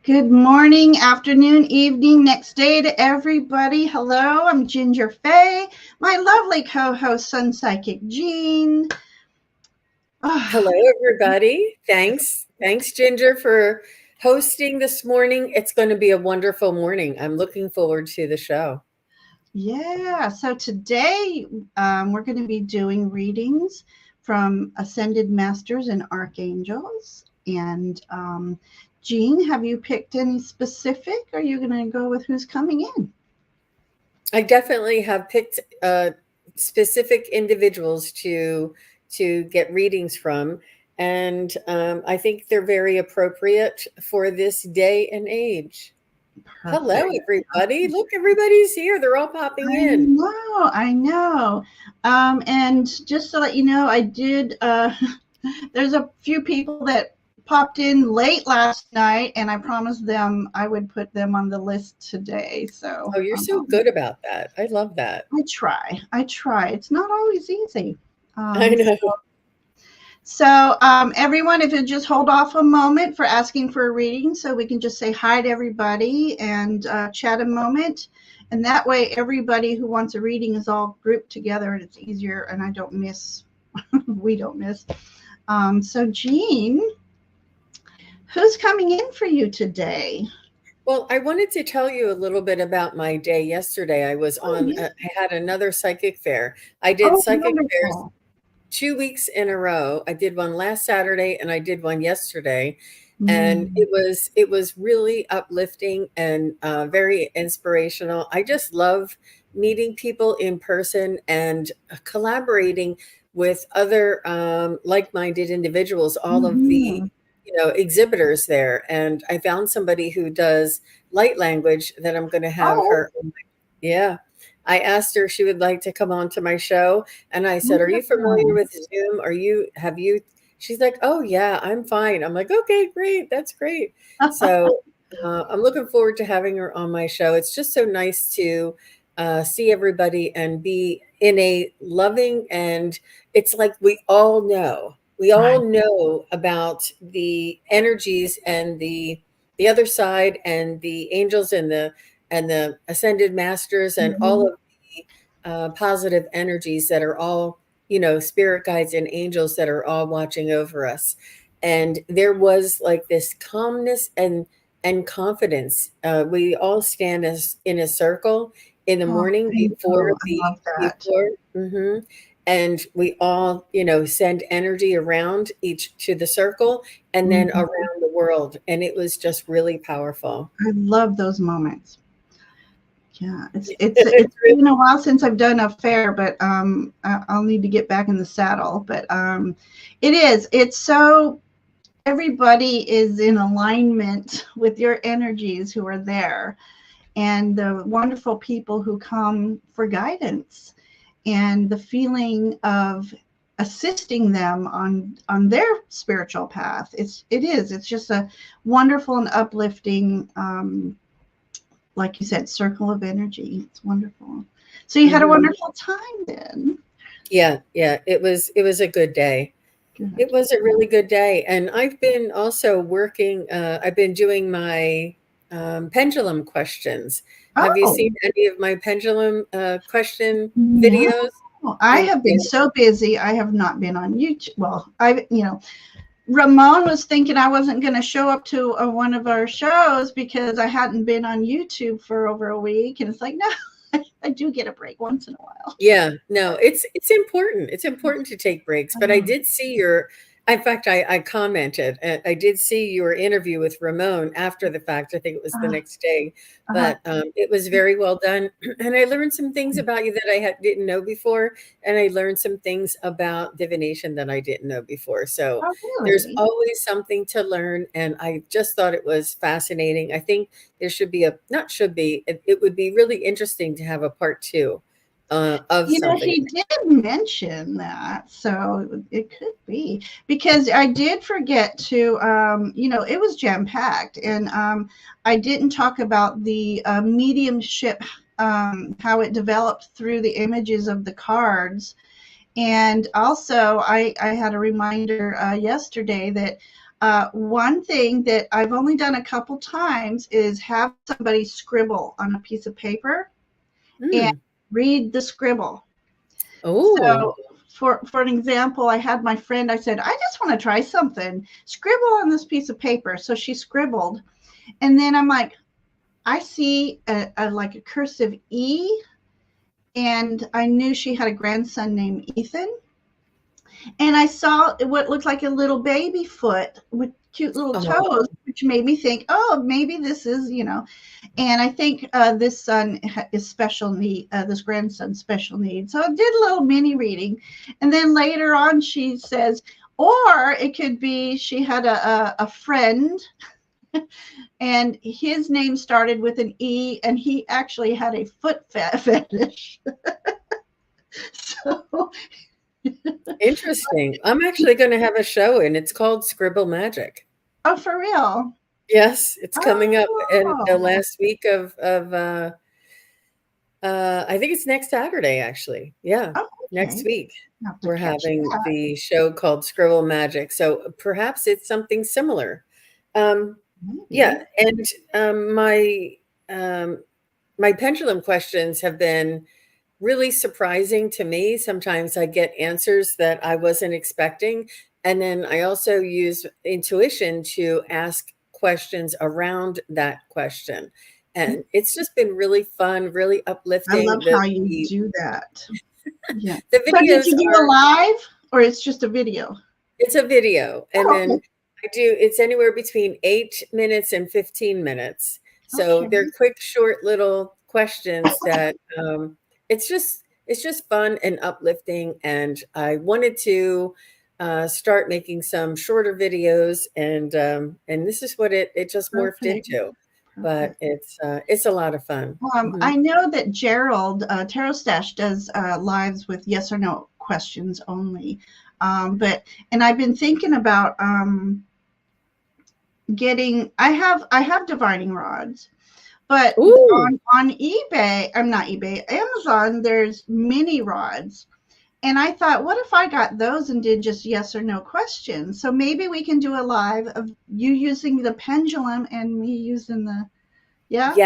Good morning, afternoon, evening, next day to everybody. Hello, I'm gingerfae, my lovely co-host SunPsychic Jean. Hello, everybody. Thanks, Ginger, for hosting this morning. It's going to be a wonderful morning. I'm looking forward to the show. Yeah, so today we're going to be doing readings from Ascended Masters and Archangels. And Jean, have you picked any specific? Or are you going to go with who's coming in? I definitely have picked specific individuals to get readings from, and I think they're very appropriate for this day and age. Perfect. Hello, everybody. Look, everybody's here. They're all popping in. I know. And just to let you know, I did, there's a few people that popped in late last night, and I promised them I would put them on the list today. So, Oh, you're so good about that. I love that. I try. It's not always easy. I know. So everyone, if you just hold off a moment for asking for a reading, so we can just say hi to everybody and chat a moment. And that way, everybody who wants a reading is all grouped together, and it's easier, and I don't miss, we don't miss. So Jean, who's coming in for you today? Well, I wanted to tell you a little bit about my day yesterday. I was I had another psychic fair. I did psychic fairs 2 weeks in a row. I did one last Saturday and I did one yesterday. And it was really uplifting and very inspirational. I just love meeting people in person and collaborating with other like-minded individuals, all of the exhibitors there. And I found somebody who does light language that I'm going to have her. Yeah. I asked her if she would like to come on to my show. And I said, are you familiar with Zoom? She's like, oh yeah, I'm fine. I'm like, okay, great. That's great. So I'm looking forward to having her on my show. It's just so nice to see everybody and be in a loving, and it's like we all know about the energies and the other side and the angels and the ascended masters and all of the positive energies that are all, spirit guides and angels that are all watching over us. And there was like this calmness and confidence. We all stand as in a circle in the morning before and we all, send energy around each to the circle and then around the world. And it was just really powerful. I love those moments. Yeah, it's been a while since I've done a fair, but I'll need to get back in the saddle. But it's so everybody is in alignment with your energies who are there, and the wonderful people who come for guidance and the feeling of assisting them on their spiritual path. It's just a wonderful and uplifting, like you said, circle of energy. It's wonderful. So you had a wonderful time then. Yeah. It was a good day. Good. It was a really good day. And I've been also working, I've been doing my pendulum questions. Have you seen any of my pendulum question videos? I have been so busy. I have not been on YouTube. Well, Ramon was thinking I wasn't going to show up to one of our shows because I hadn't been on YouTube for over a week. And it's like, no, I do get a break once in a while. Yeah, no, it's important. It's important to take breaks. But I did see in fact, I commented, I did see your interview with Ramon after the fact. I think it was the next day, but it was very well done. And I learned some things about you that I didn't know before. And I learned some things about divination that I didn't know before. So there's always something to learn. And I just thought it was fascinating. I think there should be it would be really interesting to have a part 2. Of something. He did mention that, so it could be, because I did forget to, it was jam-packed, and I didn't talk about the mediumship, how it developed through the images of the cards. And also I had a reminder yesterday that One thing that I've only done a couple times is have somebody scribble on a piece of paper and read the scribble. Oh. So for an example, I had my friend, I said, I just want to try something. Scribble on this piece of paper. So she scribbled. And then I'm like, I see like a cursive E. And I knew she had a grandson named Ethan. And I saw what looked like a little baby foot with cute little toes, which made me think, oh, maybe this is, and I think this son is special need, this grandson special needs. So I did a little mini reading. And then later on, she says, or it could be she had a friend and his name started with an E and he actually had a foot fetish. So interesting. I'm actually going to have a show and it's called Scribble Magic. Oh, for real? Yes, it's coming up in the last week of I think it's next Saturday, actually. Yeah, next week. We're having the show called Scribble Magic. So perhaps it's something similar. Yeah, and my pendulum questions have been really surprising to me. Sometimes I get answers that I wasn't expecting. And then I also use intuition to ask questions around that question. And it's just been really fun, really uplifting. I love how you do that. Yeah. The videos so did you do a live or it's just a video? It's a video. And then it's anywhere between 8 minutes and 15 minutes. So they're quick, short little questions that it's just fun and uplifting. And I wanted to start making some shorter videos, and this is what it just morphed into. But it's a lot of fun. I know that Gerald Tarot Stash does lives with yes or no questions only, and I've been thinking about getting. I have divining rods. But on eBay, I'm not eBay, Amazon, there's mini rods. And I thought, what if I got those and did just yes or no questions? So maybe we can do a live of you using the pendulum and me using the, Yes.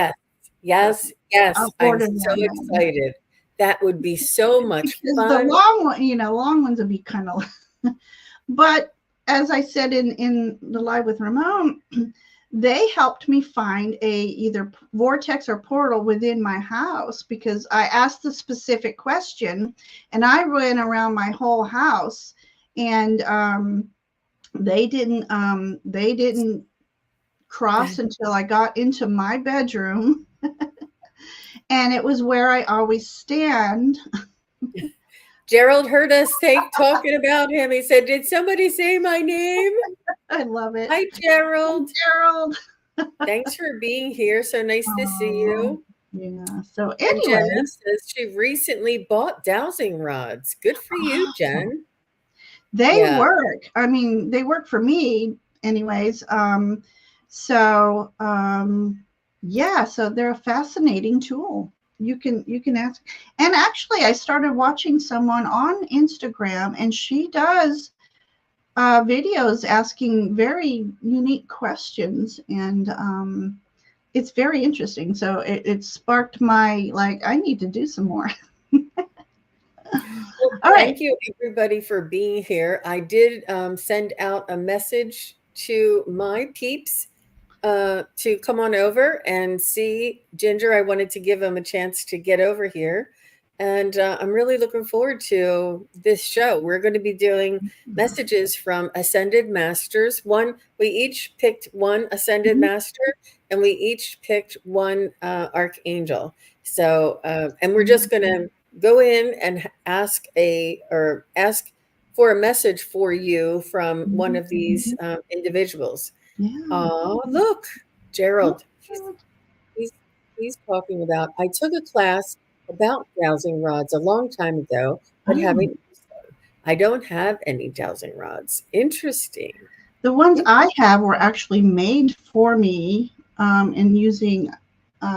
I'm so excited. That would be so much fun. The long one, long ones would be kind of, but as I said in the live with Ramon, they helped me find a either vortex or portal within my house because I asked the specific question and I ran around my whole house and they didn't cross until I got into my bedroom and it was where I always stand. Gerald heard us talking about him. He said, did somebody say my name? I love it. Hi, Gerald. Gerald. Thanks for being here. So nice to see you. Yeah. So anyway. And Jenna says she recently bought dowsing rods. Good for you, Jen. They work. I mean, they work for me anyways. So they're a fascinating tool. You can ask. And actually, I started watching someone on Instagram, and she does videos asking very unique questions, and it's very interesting. So it sparked my, I need to do some more. All right. Thank you, everybody, for being here. I did send out a message to my peeps to come on over and see Ginger. I wanted to give them a chance to get over here. And I'm really looking forward to this show. We're going to be doing messages from Ascended Masters. We each picked one Ascended Master, and we each picked one Archangel. So, and we're just going to go in and ask for a message for you from one of these individuals. Oh, look, Gerald. He's talking about, I took a class about dowsing rods a long time ago, but I don't have any dowsing rods. Interesting. The ones I have were actually made for me and using, I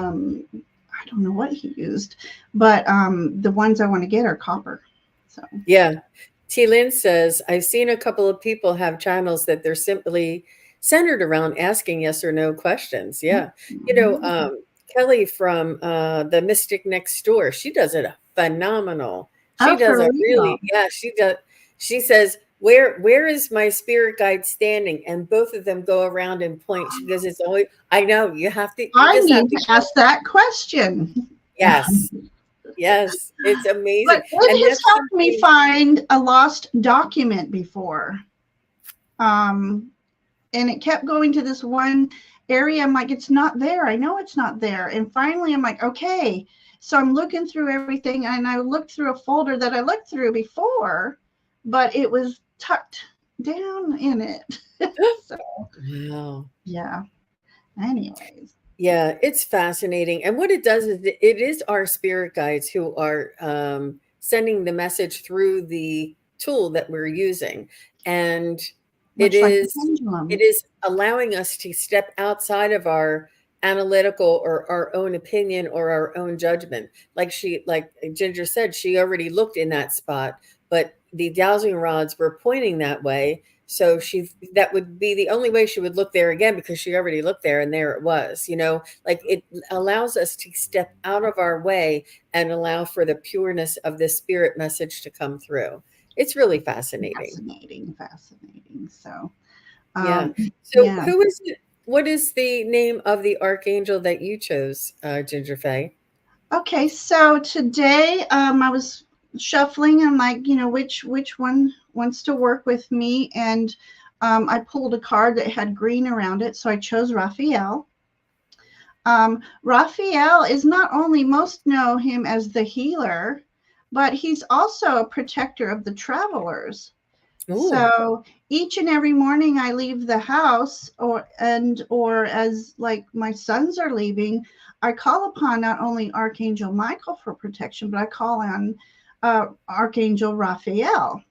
don't know what he used, but the ones I want to get are copper. So yeah. T. Lynn says, I've seen a couple of people have channels that they're simply centered around asking yes or no questions. Yeah. You know, Kelly from the Mystic Next Door, she does it phenomenal. She Oh, does for a real. really, yeah, she does. She says, where is my spirit guide standing? And both of them go around and point. She goes, it's always, I know, you I just have need to to go. ask that question. Yes. Yes. It's amazing. But And it has that's helped me something. find a lost document before. And it kept going to this one area. I'm like, it's not there. I know it's not there. And finally, I'm like, okay. So I'm looking through everything, and I looked through a folder that I looked through before, but it was tucked down in it. So, Wow. yeah. Anyways. Yeah, it's fascinating. And what it does is it is our spirit guides who are sending the message through the tool that we're using. And it Much like the is pendulum. allowing us to step outside of our analytical or our own opinion or our own judgment. Like Ginger said, she already looked in that spot, but the dowsing rods were pointing that way. So that would be the only way she would look there again, because she already looked there and there it was, like it allows us to step out of our way and allow for the pureness of the spirit message to come through. It's really fascinating. Fascinating. So, Yeah. So yeah. who is it? What is the name of the archangel that you chose, Ginger Fae? Okay, so today I was shuffling and like, which one wants to work with me, and I pulled a card that had green around it, so I chose Raphael. Raphael is not only, most know him as the healer, but he's also a protector of the travelers. Ooh. So each and every morning I leave the house, or as like my sons are leaving, I call upon not only Archangel Michael for protection, but I call on Archangel Raphael.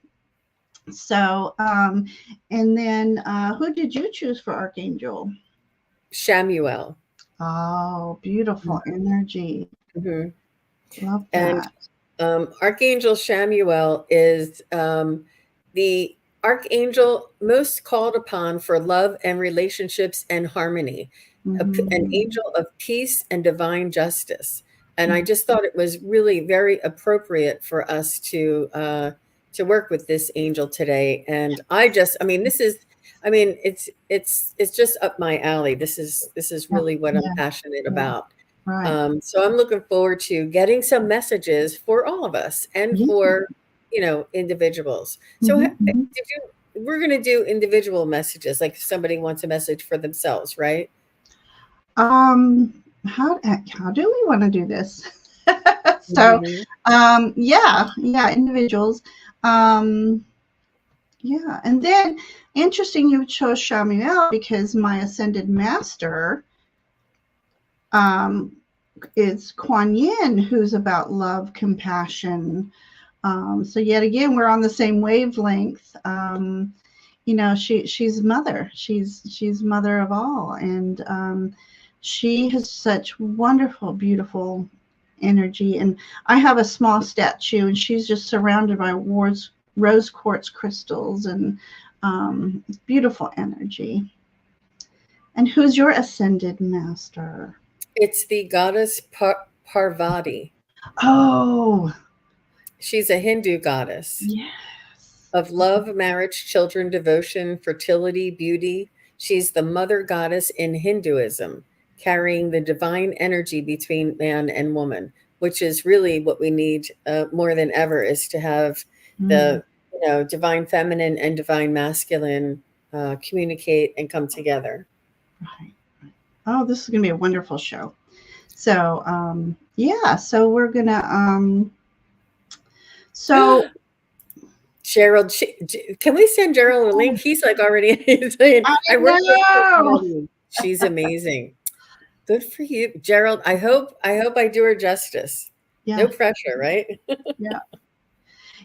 So, and then who did you choose for Archangel? Shamuel. Oh, beautiful energy. Mm-hmm. Love And that. Archangel Shamuel is the archangel most called upon for love and relationships and harmony, an Mm-hmm. angel of peace and divine justice. And I just thought it was really very appropriate for us to work with this angel today. And I mean, it's just up my alley. This is Yeah, really what I'm yeah, passionate yeah. about. Right. So I'm looking forward to getting some messages for all of us and Yeah. for, individuals. So Mm-hmm. we're going to do individual messages, like if somebody wants a message for themselves, right? How do we want to do this? So, Mhm. yeah, individuals. Um, yeah, and then interesting you chose Shamuel, because my ascended master um, is Kuan Yin, who's about love, compassion. So yet again, we're on the same wavelength. She's mother. She's mother of all, and she has such wonderful, beautiful energy. And I have a small statue, and she's just surrounded by rose quartz crystals, and beautiful energy. And who's your ascended master? It's the goddess Parvati. Oh, She's a Hindu goddess yes. of love, marriage, children, devotion, fertility, beauty. She's the mother goddess in Hinduism, carrying the divine energy between man and woman, which is really what we need more than ever, is to have Mm, the divine feminine and divine masculine communicate and come together. right. Oh, this is going to be a wonderful show. So, yeah, so we're going to, so Gerald, can we send Gerald a link? He's like already he's saying, I I work with know. her. She's amazing. Good for you, Gerald. I hope I do her justice. No Yeah, pressure, right? yeah.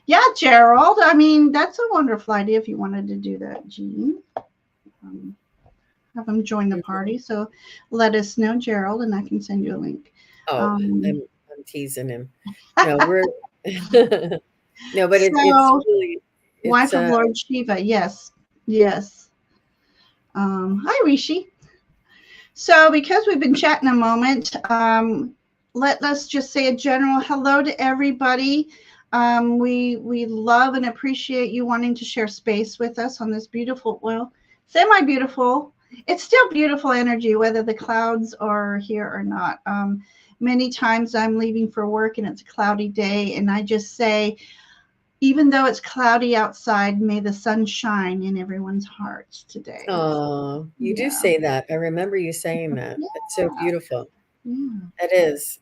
Yeah, Gerald. I mean, that's a wonderful idea if you wanted to do that, Jean. Um, have him join the party. So let us know, Gerald, and I can send you a link. Oh, Um, I'm teasing him. No, we're no, but it's so, really wife of Lord Shiva. Yes, yes. Hi, Rishi. So because we've been chatting a moment, let's just say a general hello to everybody. We love and appreciate you wanting to share space with us on this beautiful, well, semi-beautiful. It's still beautiful energy, whether the clouds are here or not. Many times I'm leaving for work and it's a cloudy day, and I just say, even though it's cloudy outside, may the sun shine in everyone's hearts today. Oh, you do say that. I remember you saying that. Yeah. It's so beautiful. Yeah. It is.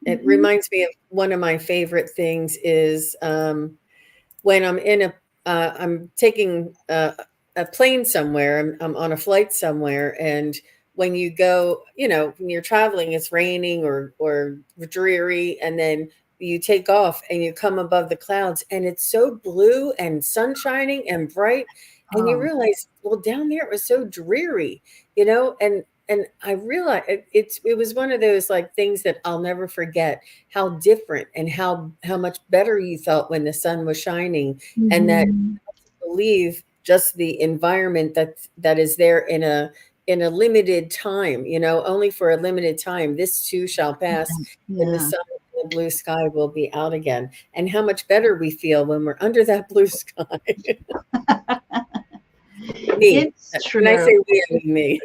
It reminds me of one of my favorite things is when I'm taking a plane somewhere. I'm on a flight somewhere, and when you go, when you're traveling, it's raining or dreary, and then you take off and you come above the clouds, and it's so blue and sun shining and bright, and you realize, well, down there it was so dreary, and I realized it was one of those like things that I'll never forget, how different and how much better you felt when the sun was shining, and that believe just the environment that is there in a limited time, only for a limited time. This too shall pass, and the sun and the blue sky will be out again. And how much better we feel when we're under that blue sky. Me. It's true. When I say we, I mean me.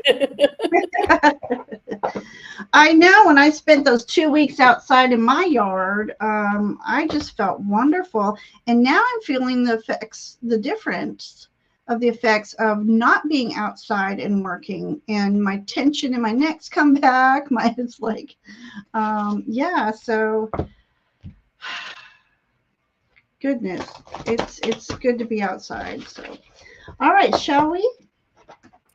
I know when I spent those 2 weeks outside in my yard, I just felt wonderful. And now I'm feeling the difference of the effects of not being outside and working, and my tension in my neck's come back. It's like, so goodness, it's good to be outside. So, all right, shall we?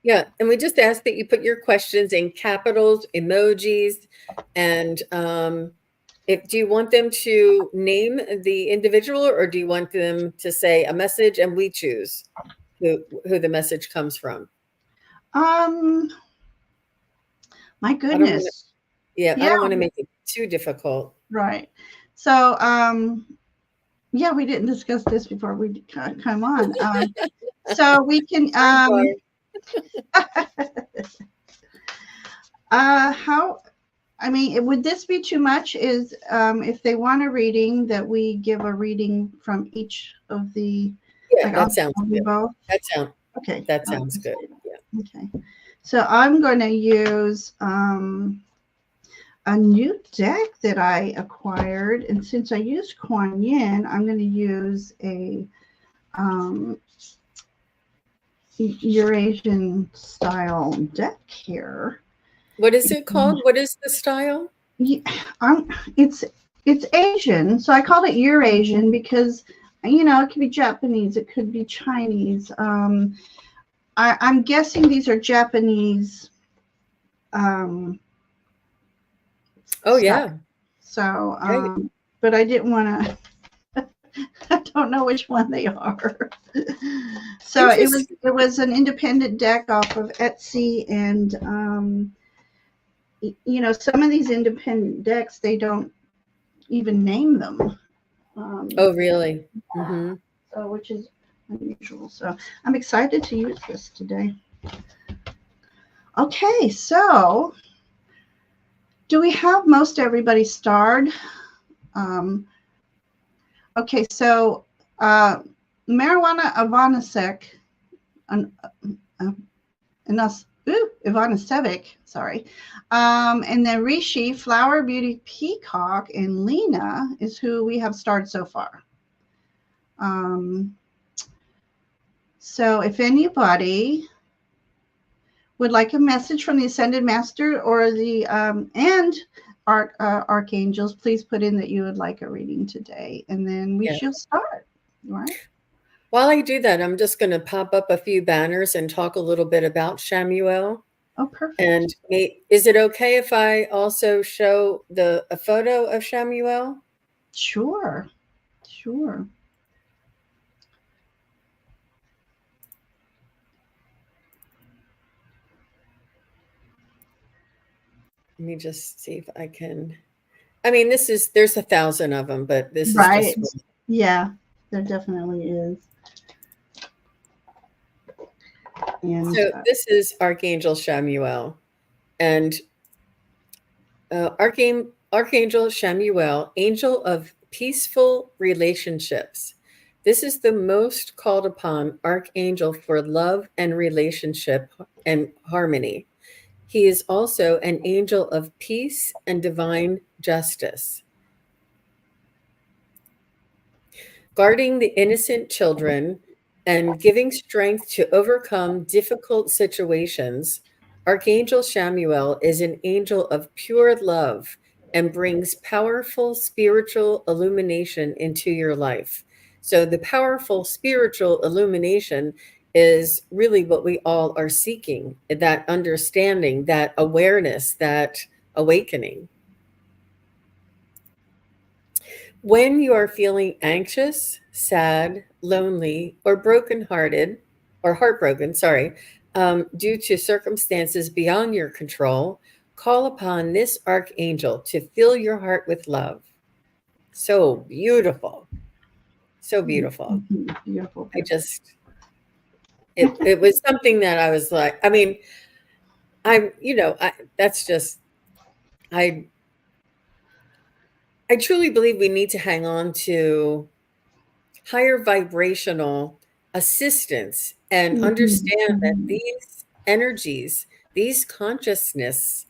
Yeah, and we just ask that you put your questions in capitals, emojis, and do you want them to name the individual, or do you want them to say a message and we choose who the message comes from? My goodness. I don't want to make it too difficult. Right. So, we didn't discuss this before we come on. So we can, would this be too much? Is if they want a reading, that we give a reading from each of the. Yeah, that sounds good. Okay. That sounds good. Yeah. Okay. So I'm going to use a new deck that I acquired, and since I used Kuan Yin, I'm going to use a Eurasian style deck here. What is it called? What is the style? It's Asian, so I called it Eurasian because it could be Japanese, it could be Chinese. I'm guessing these are Japanese. Yeah. So, but I didn't want to. I don't know which one they are. So it was an independent deck off of Etsy, and some of these independent decks, they don't even name them. Oh, really? Mm-hmm. So, which is unusual. So I'm excited to use this today. Okay, so do we have most everybody starred? Okay, so Marijuana Ivanasevic, Ivanasevic, sorry. And then Rishi, Flower Beauty Peacock, and Lena is who we have starred so far. So if anybody would like a message from the Ascended Master or the archangels, please put in that you would like a reading today, and then we shall start. Right. While I do that, I'm just going to pop up a few banners and talk a little bit about Shamuel. Oh, perfect. And is it okay if I also show a photo of Shamuel? Sure. Let me just see if I can. I mean, there's 1,000 of them, but this is just one. Yeah, there definitely is. And So this is Archangel Chamuel, and Archangel Chamuel, angel of peaceful relationships. This is the most called upon archangel for love and relationship and harmony. He is also an angel of peace and divine justice, guarding the innocent children and giving strength to overcome difficult situations. Archangel Chamuel is an angel of pure love and brings powerful spiritual illumination into your life. So, the powerful spiritual illumination is really what we all are seeking, that understanding, that awareness, that awakening. When you are feeling anxious, sad, lonely, or brokenhearted, or heartbroken, sorry, due to circumstances beyond your control, call upon this archangel to fill your heart with love. So beautiful. So beautiful. beautiful. I just, it was something that I was like, I mean, that's just, I truly believe we need to hang on to higher vibrational assistance and understand that these energies, these consciousness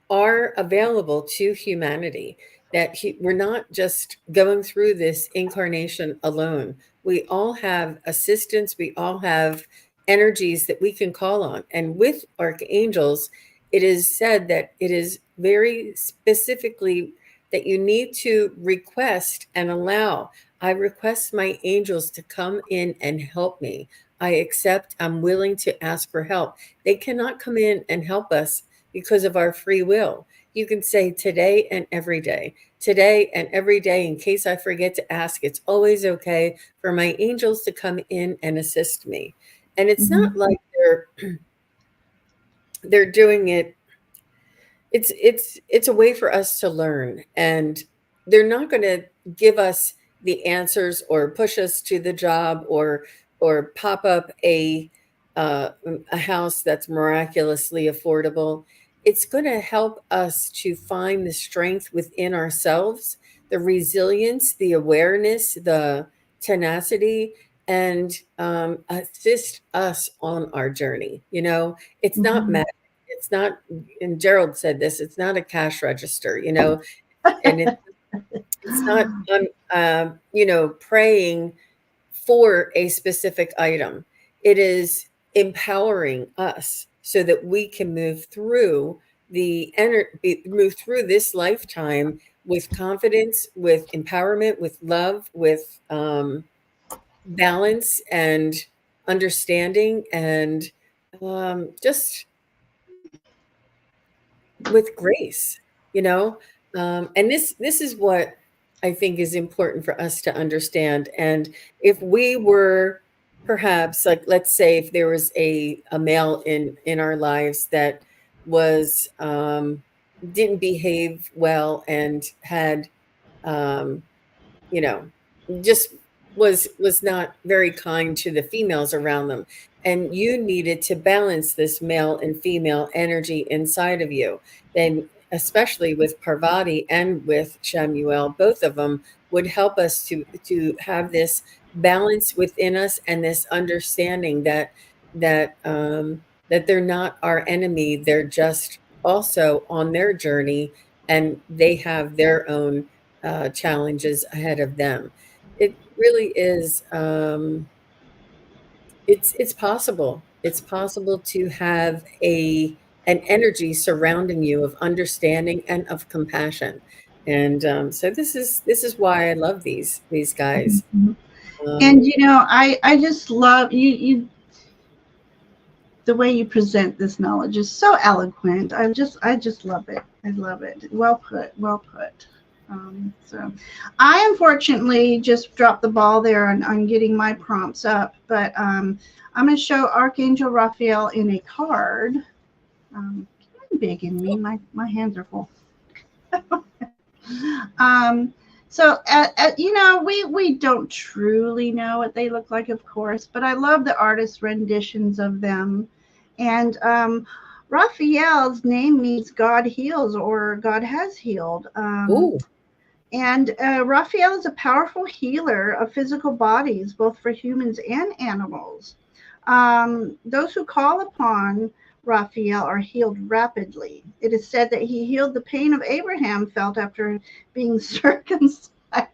are available to humanity, that we're not just going through this incarnation alone. We all have assistance, we all have energies that we can call on. And with archangels, it is said that it is very specifically that you need to request and allow. I request my angels to come in and help me. I accept, I'm willing to ask for help. They cannot come in and help us because of our free will. You can say today and every day, today and every day, in case I forget to ask. It's always okay for my angels to come in and assist me. And it's not like they're doing it. It's a way for us to learn, and they're not going to give us the answers or push us to the job or pop up a house that's miraculously affordable. It's going to help us to find the strength within ourselves, the resilience, the awareness, the tenacity, and assist us on our journey. It's not magic. It's not, and Gerald said this, it's not a cash register, and it's not, praying for a specific item. It is empowering us so that we can move through move through this lifetime with confidence, with empowerment, with love, with balance and understanding, and just with grace, and this is what I think is important for us to understand. And if we were perhaps, like, let's say if there was a male in our lives that was didn't behave well and had um just was not very kind to the females around them, and you needed to balance this male and female energy inside of you, then especially with Parvati and with Shamuel, both of them would help us to have this balance within us and this understanding that they're not our enemy. They're just also on their journey, and they have their own challenges ahead of them. It really is. It's possible. It's possible to have an energy surrounding you of understanding and of compassion, and so this is why I love these guys. And I just love you the way you present this knowledge is so eloquent. I just love it. I love it. Well put. Well put. So I unfortunately just dropped the ball there on getting my prompts up, but I'm going to show Archangel Raphael in a card. Big in me. My hands are full. So, we don't truly know what they look like, of course, but I love the artist's renditions of them. And Raphael's name means God heals or God has healed. Ooh. And Raphael is a powerful healer of physical bodies, both for humans and animals. Those who call upon Raphael are healed rapidly. It is said that he healed the pain of Abraham felt after being circumcised.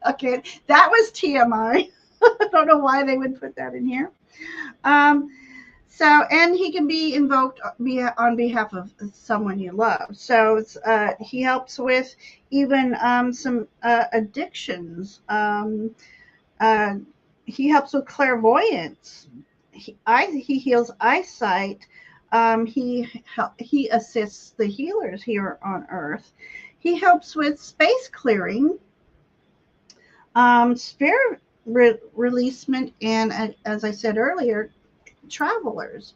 Okay, that was TMI. I don't know why they would put that in here. Um, and he can be invoked on behalf of someone you love. So he helps with even some addictions. Uh, he helps with clairvoyance. He heals eyesight. He assists the healers here on Earth. He helps with space clearing, spirit releasement, and as I said earlier, travelers.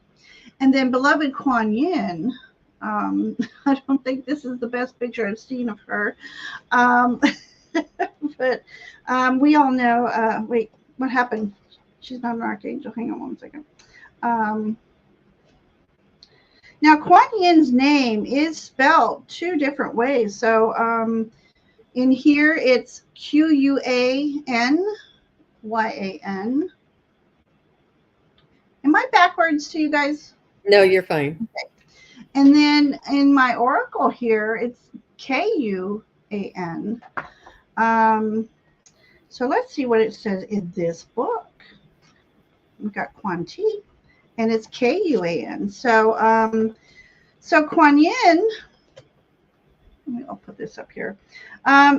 And then beloved Kuan Yin. I don't think this is the best picture I've seen of her. Um, but we all know, wait, what happened? She's not an archangel. Hang on one second. Now, Kuan Yin's name is spelled two different ways. So in here, it's Quanyan. Am I backwards to you guys? No, you're fine. Okay. And then in my oracle here, it's Kuan. So let's see what it says in this book. We've got Quan Ti, and it's Kuan. So Kuan Yin, I'll put this up here,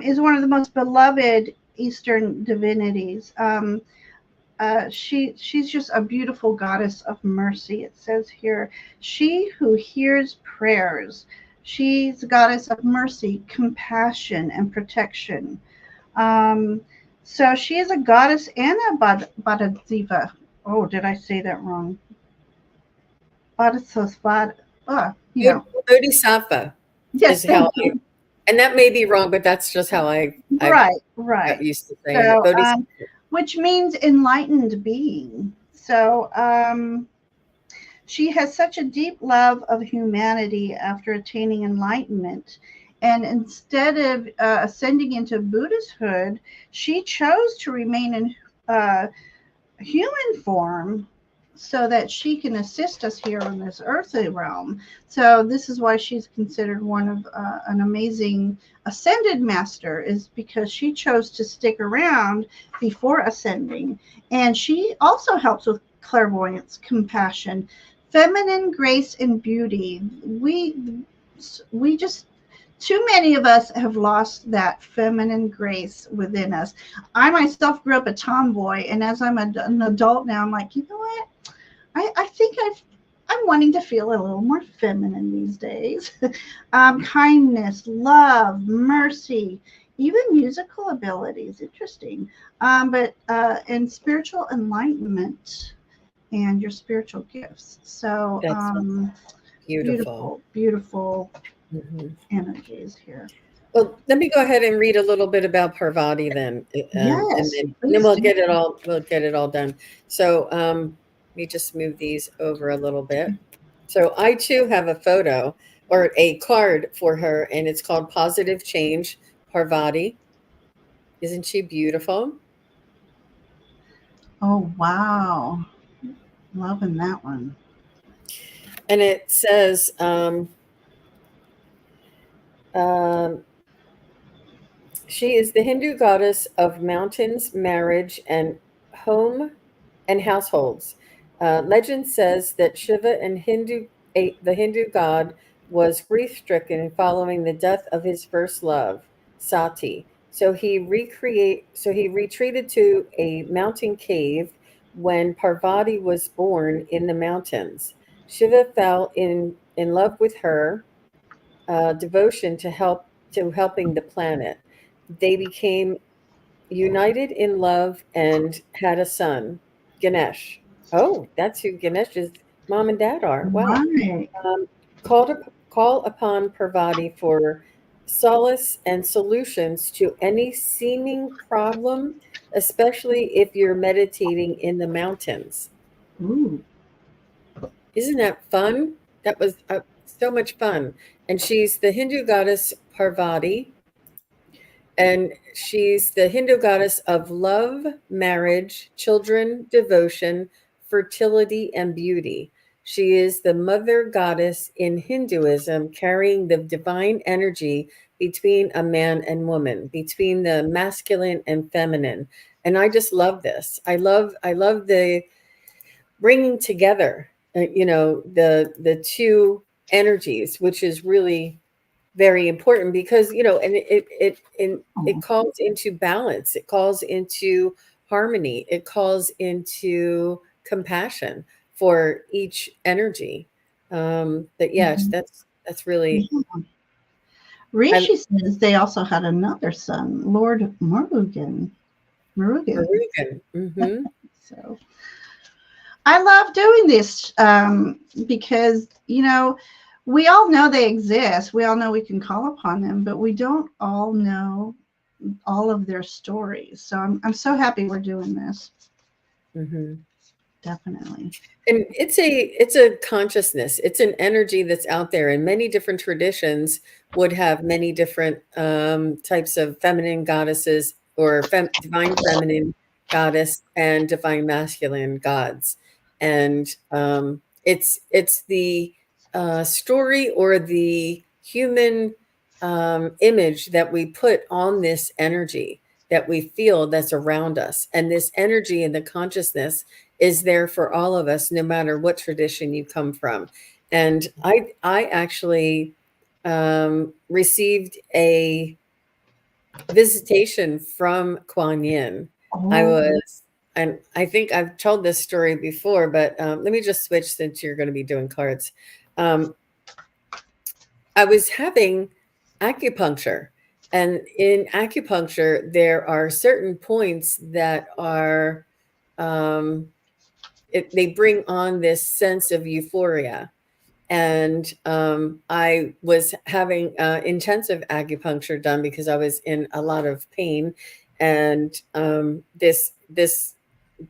is one of the most beloved Eastern divinities. She's just a beautiful goddess of mercy. It says here, she who hears prayers. She's a goddess of mercy, compassion, and protection. So she is a goddess and a Bodhisattva. Oh, did I say that wrong? Bodhisattva. Bodhisattva. Yes, thank you. And that may be wrong, but that's just how I used to say it. Which means enlightened being. So she has such a deep love of humanity after attaining enlightenment. And instead of ascending into Buddhisthood, she chose to remain in human form so that she can assist us here in this earthly realm. So this is why she's considered one of an amazing ascended master, is because she chose to stick around before ascending. And she also helps with clairvoyance, compassion, feminine grace, and beauty. We just, too many of us have lost that feminine grace within us. I myself grew up a tomboy, and as I'm an adult now, I'm like, you know what? I think I'm wanting to feel a little more feminine these days. Kindness, love, mercy, even musical abilities. Interesting. And spiritual enlightenment and your spiritual gifts. So beautiful energies here. Well, let me go ahead and read a little bit about Parvati then. Yes, and then we'll get it all done. So let me just move these over a little bit. So I too have a photo or a card for her, and it's called Positive Change, Parvati. Isn't she beautiful? Oh, wow. Loving that one. And it says, she is the Hindu goddess of mountains, marriage, and home and households. Legend says that Shiva, the Hindu god, was grief-stricken following the death of his first love, Sati. So he retreated to a mountain cave when Parvati was born in the mountains. Shiva fell in love with her devotion to helping the planet. They became united in love and had a son, Ganesh. Oh, that's who Ganesh's mom and dad are. Wow. Right. Call upon Parvati for solace, and solutions to any seeming problem, especially if you're meditating in the mountains. Ooh. Isn't that fun? That was so much fun. And she's the Hindu goddess Parvati, and she's the Hindu goddess of love, marriage, children, devotion, fertility, and beauty. She is the mother goddess in Hinduism, carrying the divine energy between a man and woman, between the masculine and feminine. And I just love this. I love the bringing together, the two energies, which is really very important because and it Oh. calls into balance, it calls into harmony, it calls into compassion for each energy. But yes, Mhm. that's really Yeah. I Rishi says they also had another son, Lord Murugan. Murugan. Verugan. Hmm. So I love doing this because, we all know they exist. We all know we can call upon them, but we don't all know all of their stories. So I'm so happy we're doing this. Hmm. Definitely. And it's a consciousness, it's an energy that's out there, and many different traditions would have many different types of feminine goddesses, or divine feminine goddess and divine masculine gods. And it's the story, or the human image that we put on this energy that we feel, that's around us. And this energy and the consciousness is there for all of us, no matter what tradition you come from. And I actually received a visitation from Kuan Yin. I Oh, was, and I think I've told this story before, but let me just switch since you're going to be doing cards. Um, I was having acupuncture, and in acupuncture, there are certain points that are um, they bring on this sense of euphoria. And I was having intensive acupuncture done because I was in a lot of pain. And this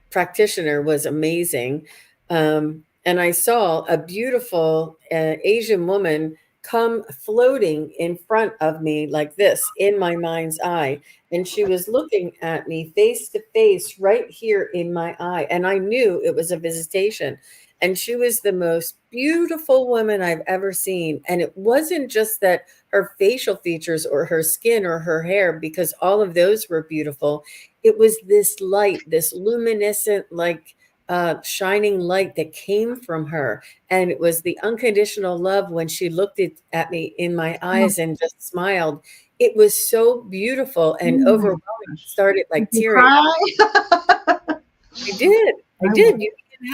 practitioner was amazing. And I saw a beautiful Asian woman come floating in front of me like this in my mind's eye. And she was looking at me face to face right here in my eye. And I knew it was a visitation. And she was the most beautiful woman I've ever seen. And it wasn't just that her facial features or her skin or her hair, because all of those were beautiful. It was this light, this luminescent, like shining light that came from her. And it was the unconditional love when she looked at me in my oh, eyes and just smiled. It was so beautiful oh and my overwhelming. I gosh. started Did like you tearing up. cry? I did. I I did. will.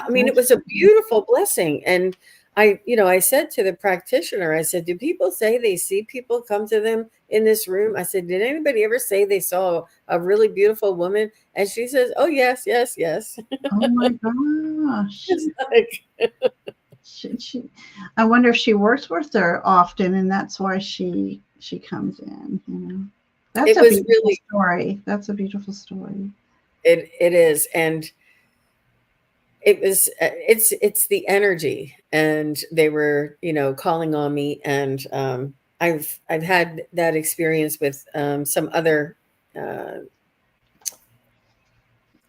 I mean, it That's was a beautiful blessing. And I said to the practitioner, I said, do people say they see people come to them in this room? I said, did anybody ever say they saw a really beautiful woman? And she says, oh, yes, yes, yes. oh my gosh. It's like, She, I wonder if she works with her often, and that's why she comes in. That's it a was beautiful really, story. That's a beautiful story. it is. And it was, it's the energy. And they were, calling on me. And I've had that experience with some other uh,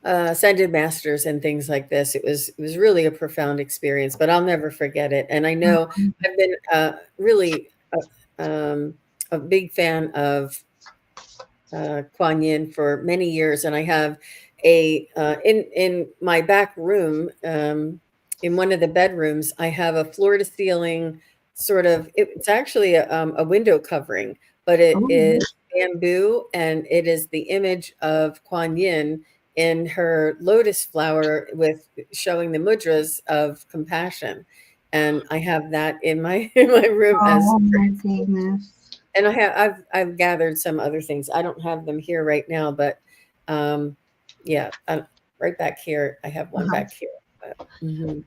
ascended masters and things like this. It was really a profound experience, but I'll never forget it. And I know I've been really a big fan of Kuan Yin for many years, and I have in my back room, in one of the bedrooms, I have a floor to ceiling sort of. It's actually a window covering, but it Oh, is bamboo, and it is the image of Kuan Yin in her lotus flower, with showing the mudras of compassion. And I have that in my in my room as, oh my goodness. and I've gathered some other things. I don't have them here right now, but um, yeah, right back here. I have one Uh-huh. back here. But, mhm.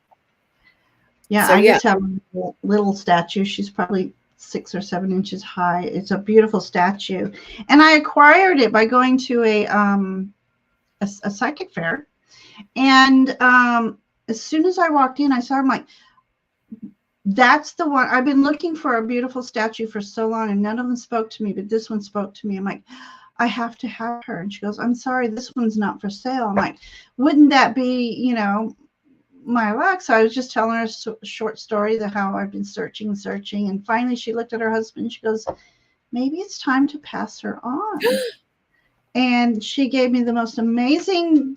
Yeah, So I yeah, just have a little statue. She's probably 6 or 7 inches high. It's a beautiful statue, and I acquired it by going to a psychic fair. And as soon as I walked in, I saw her. I'm like, that's the one. I've been looking for a beautiful statue for so long, and none of them spoke to me, but this one spoke to me. I'm like, I have to have her. And she goes, I'm sorry, this one's not for sale. I'm like, wouldn't that be, my luck? So I was just telling her a short story of how I've been searching. And finally she looked at her husband. She goes, maybe it's time to pass her on. And she gave me the most amazing,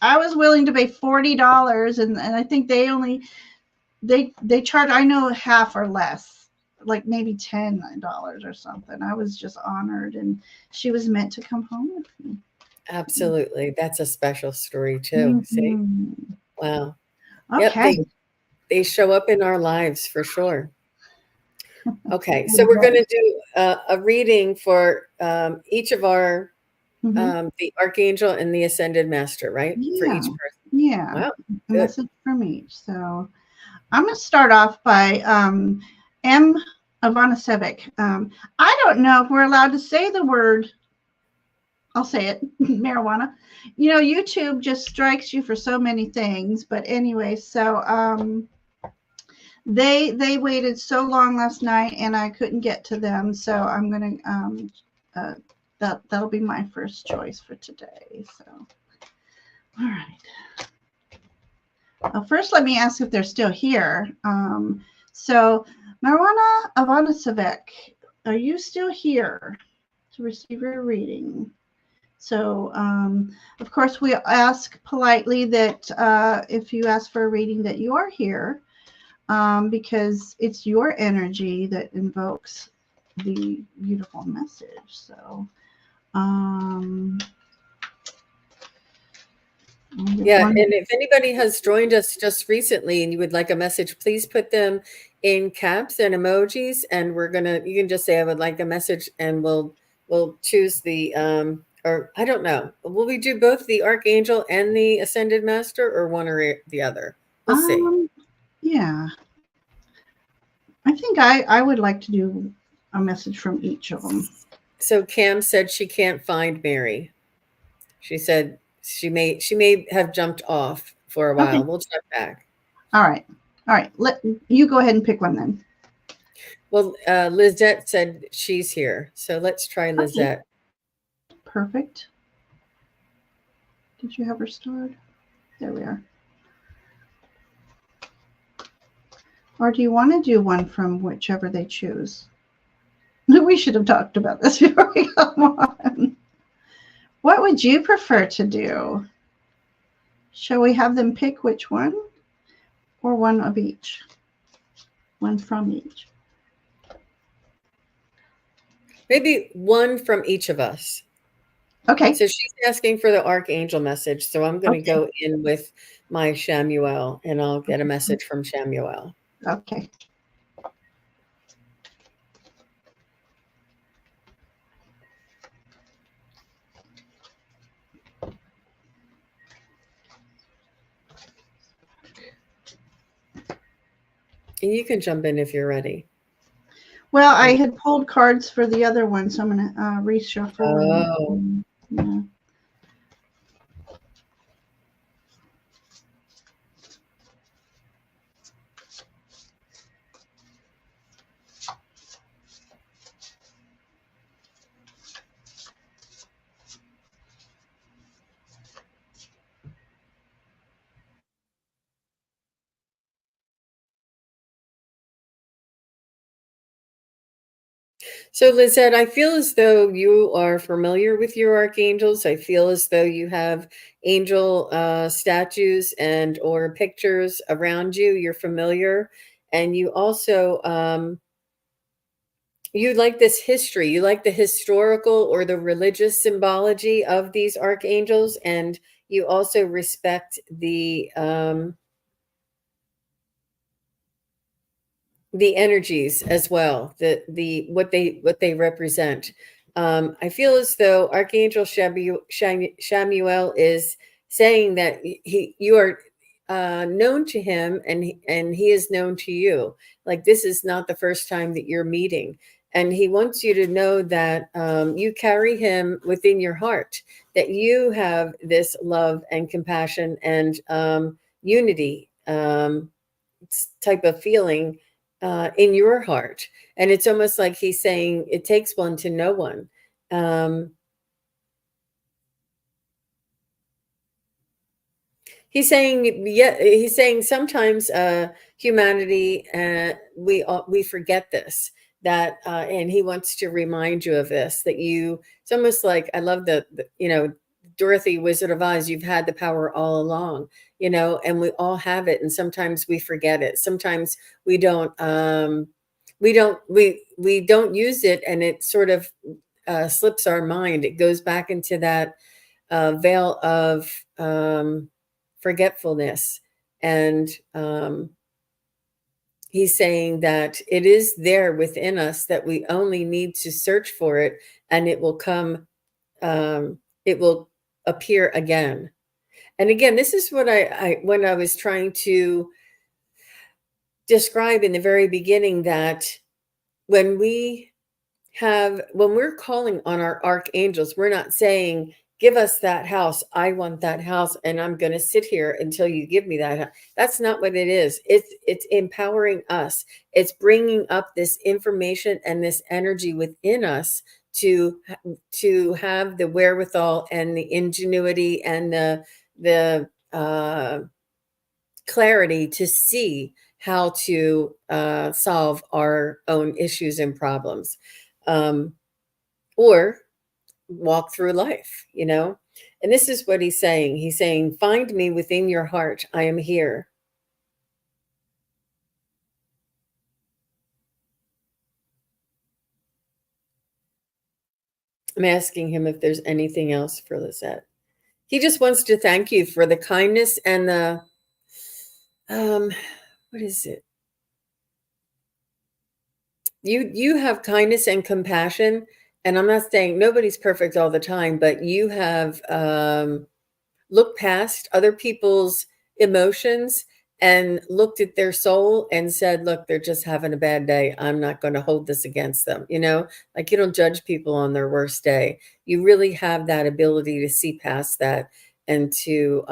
I was willing to pay $40. And I think they charge, I know, half or less, like maybe $10 or something. I was just honored, and she was meant to come home with me. Absolutely. That's a special story too. See? Wow. Okay. Yep, they show up in our lives for sure. Okay, so we're going to do a reading for each of our the Archangel and the Ascended Master, right? Yeah. For each person. Yeah. Wow. A message from each. So I'm going to start off by M. Ivanasevic. I don't know if we're allowed to say the word. I'll say it, marijuana. YouTube just strikes you for so many things. But anyway, so they waited so long last night, and I couldn't get to them. So I'm going to that'll be my first choice for today. So, all right. First, let me ask if they're still here. So, Marijuana Ivanasevic, are you still here to receive your reading? So, of course, we ask politely that if you ask for a reading that you are here, because it's your energy that invokes the beautiful message. So, yeah, and if anybody has joined us just recently and you would like a message, please put them in caps and emojis, and you can just say I would like a message, and we'll choose the or I don't know. Will we do both the Archangel and the Ascended Master, or one or the other? We'll see. Yeah. I think I would like to do a message from each of them. So Cam said she can't find Mary. She said she may have jumped off for a while. Okay. We'll check back. All right. Let you go ahead and pick one then. Well, Lizette said she's here, so let's try Lizette. Okay. Perfect. Did you have her stored? There we are. Or do you want to do one from whichever they choose? We should have talked about this before we come on. What would you prefer to do? Shall we have them pick which one? Or one of each? One from each? Maybe one from each of us. Okay. So she's asking for the Archangel message. So I'm going to go in with my Shamuel, and I'll get a message from Shamuel. Okay. And you can jump in if you're ready. Well, I had pulled cards for the other one, so I'm going to reshuffle. Oh. Yeah. So, Lizette, I feel as though you are familiar with your archangels. I feel as though you have angel statues and or pictures around you. You're familiar, and you also you like this history. You like the historical or the religious symbology of these archangels, and you also respect the energies as well, the what they represent. I feel as though Archangel Shamuel is saying that you are known to him, and he is known to you. Like, this is not the first time that you're meeting. And he wants you to know that you carry him within your heart, that you have this love and compassion and unity type of feeling in your heart. And it's almost like he's saying, it takes one to know one. He's saying, yeah, he's saying sometimes humanity, we forget this, that, and he wants to remind you of this, that it's almost like, I love Dorothy, Wizard of Oz, you've had the power all along, and we all have it. And sometimes we forget it. Sometimes we don't use it, and it sort of slips our mind. It goes back into that veil of forgetfulness. And he's saying that it is there within us, that we only need to search for it, and it will come, it will appear again. And again, this is what when I was trying to describe in the very beginning, that when we're calling on our archangels, we're not saying, give us that house. I want that house, and I'm going to sit here until you give me that house. That's not what it is. It's empowering us. It's bringing up this information and this energy within us to have the wherewithal and the ingenuity and the clarity to see how to solve our own issues and problems, or walk through life, And this is what he's saying. He's saying, find me within your heart. I am here. I'm asking him if there's anything else for Lisette. He just wants to thank you for the kindness and the, what is it? You have kindness and compassion. And I'm not saying nobody's perfect all the time, but you have looked past other people's emotions and looked at their soul and said, look, they're just having a bad day. I'm not going to hold this against them. Like, you don't judge people on their worst day. You really have that ability to see past that, and to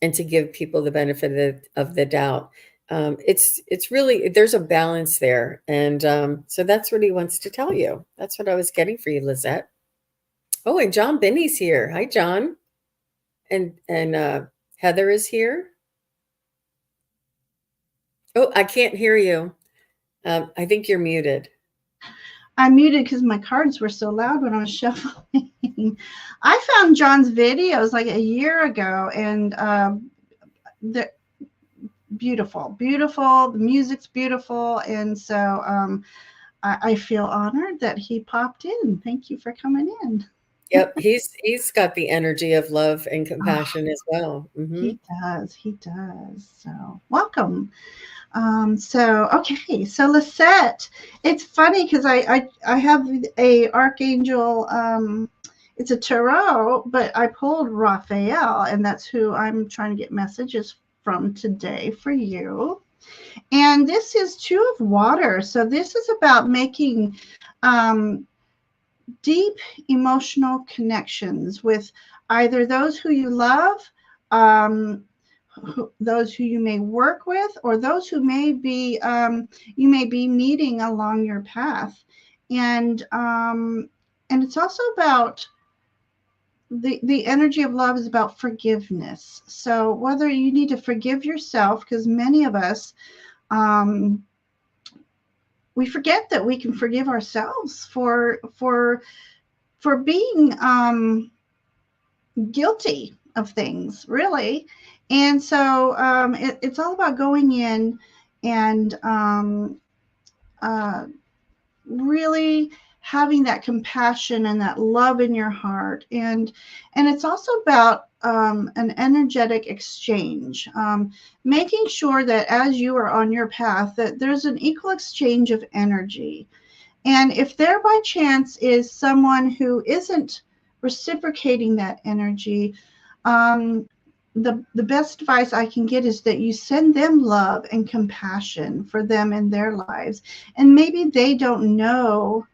give people the benefit of the doubt. It's really, there's a balance there. And so that's what he wants to tell you. That's what I was getting for you, Lisette. Oh, and John Binney's here. Hi, John. And Heather is here. Oh, I can't hear you. I think you're muted. I'm muted because my cards were so loud when I was shuffling. I found John's videos like a year ago, and they're beautiful. The music's beautiful. And so I feel honored that he popped in. Thank you for coming in. Yep, he's got the energy of love and compassion as well. Mm-hmm. He does. So welcome. Okay, so Lisette, it's funny because I have a archangel, it's a tarot, but I pulled Raphael, and that's who I'm trying to get messages from today for you. And this is Two of Water. So this is about making deep emotional connections with either those who you love, those who you may work with, or those who may be you may be meeting along your path. And it's also about the energy of love is about forgiveness. So whether you need to forgive yourself, because many of us we forget that we can forgive ourselves for being guilty of things, really. And so it's all about going in and really having that compassion and that love in your heart. And it's also about an energetic exchange, making sure that as you are on your path, that there's an equal exchange of energy. And if there by chance is someone who isn't reciprocating that energy, the best advice I can get is that you send them love and compassion for them in their lives. And maybe they don't know,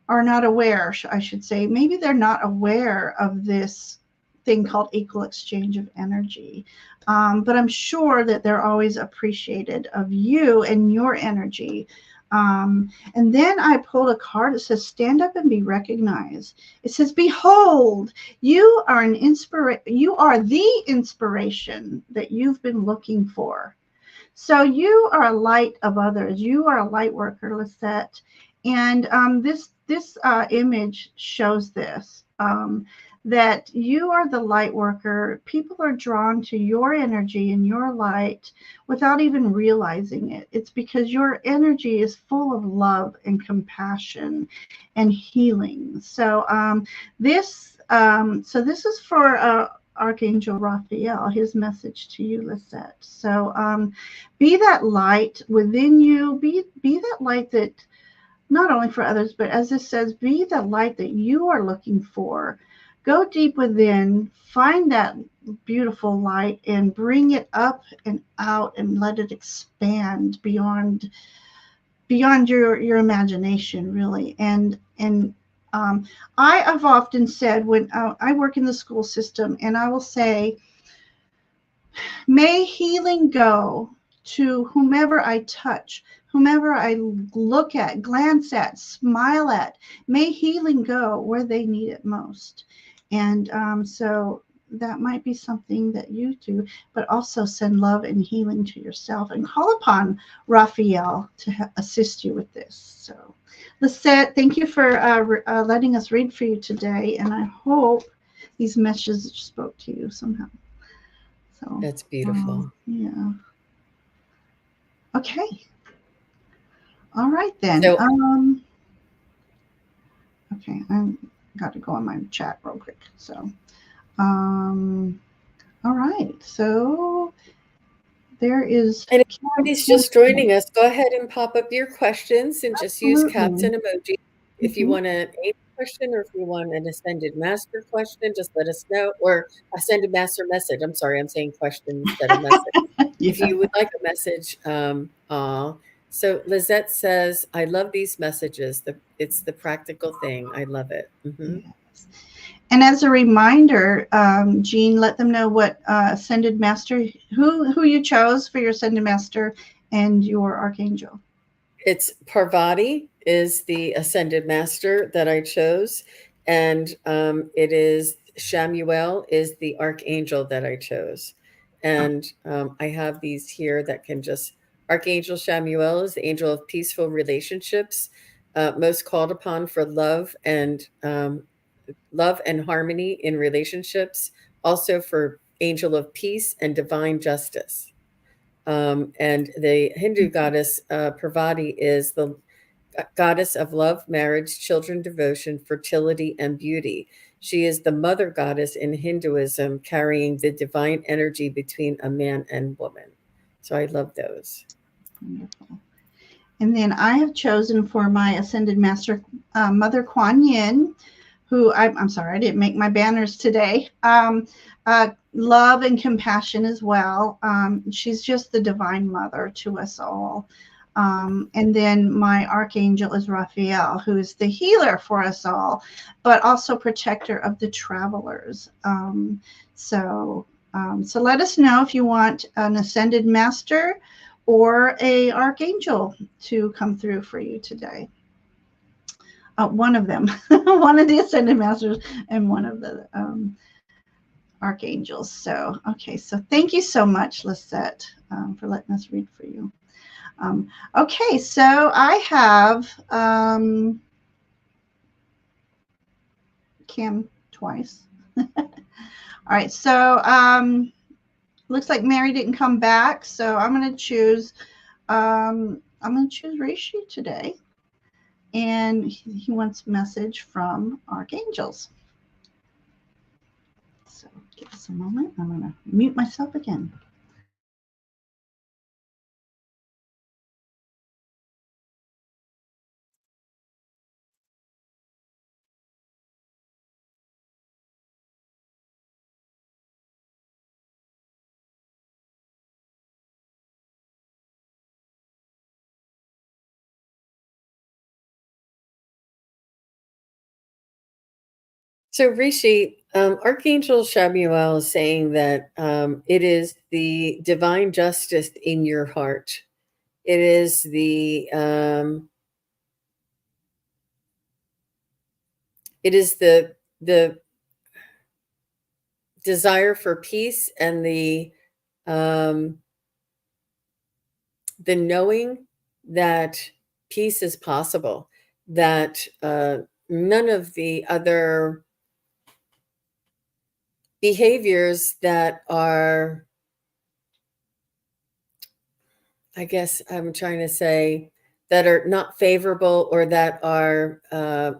are not aware, I should say, maybe they're not aware of this thing called equal exchange of energy. But I'm sure that they're always appreciated of you and your energy. And then I pulled a card that says, stand up and be recognized. It says, behold, you are you are the inspiration that you've been looking for. So you are a light of others. You are a light worker, Lisette. And this image shows this, that you are the light worker. People are drawn to your energy and your light without even realizing it. It's because your energy is full of love and compassion and healing. So this is for Archangel Raphael, his message to you, Lisette. So be that light within you. Be that light that not only for others, but as this says, be the light that you are looking for. Go deep within, find that beautiful light and bring it up and out and let it expand beyond your imagination, really. And I have often said, when I work in the school system, and I will say, may healing go to whomever I touch, whomever I look at, glance at, smile at. May healing go where they need it most. And so that might be something that you do, but also send love and healing to yourself and call upon Raphael to assist you with this. So, Lisette, thank you for letting us read for you today. And I hope these messages spoke to you somehow. So that's beautiful. yeah. Okay. All right then. So, okay, I got to go on my chat real quick. So, all right. So there is. and if anybody's just joining us, go ahead and pop up your questions and just use caps Absolutely. and emoji. If you want an aid question or if you want an ascended master question, just let us know. Or ascended master message. I'm sorry, I'm saying question instead of message. Yeah. If you would like a message, so Lizette says, I love these messages. It's the practical thing. I love it. Yes. And as a reminder, Jean, let them know what ascended master, who you chose for your ascended master and your archangel. It's Parvati is the ascended master that I chose, and it is Shamuel is the archangel that I chose. And I have these here that can just Archangel Shamuel is the angel of peaceful relationships, most called upon for love and harmony in relationships, also for angel of peace and divine justice. And the Hindu goddess Parvati is the goddess of love, marriage, children, devotion, fertility, and beauty. She is the mother goddess in Hinduism, carrying the divine energy between a man and woman. So I love those. Wonderful. And then I have chosen for my ascended master, Mother Kuan Yin, who I'm sorry, I didn't make my banners today. Love and compassion as well. She's just the divine mother to us all. And then my archangel is Raphael, who is the healer for us all, but also protector of the travelers. So let us know if you want an ascended master or a archangel to come through for you today. One of them, one of the ascended masters and one of the archangels. So, okay. So thank you so much, Lisette, for letting us read for you. Okay. So I have Kim twice. All right. So looks like Mary didn't come back. So I'm going to choose Rishi today. And he wants a message from archangels. So give us a moment. I'm going to mute myself again. So Rishi, Archangel Shamuel is saying that it is the divine justice in your heart. It is the desire for peace and the knowing that peace is possible, that none of the other behaviors that are, I guess I'm trying to say, that are not favorable or that are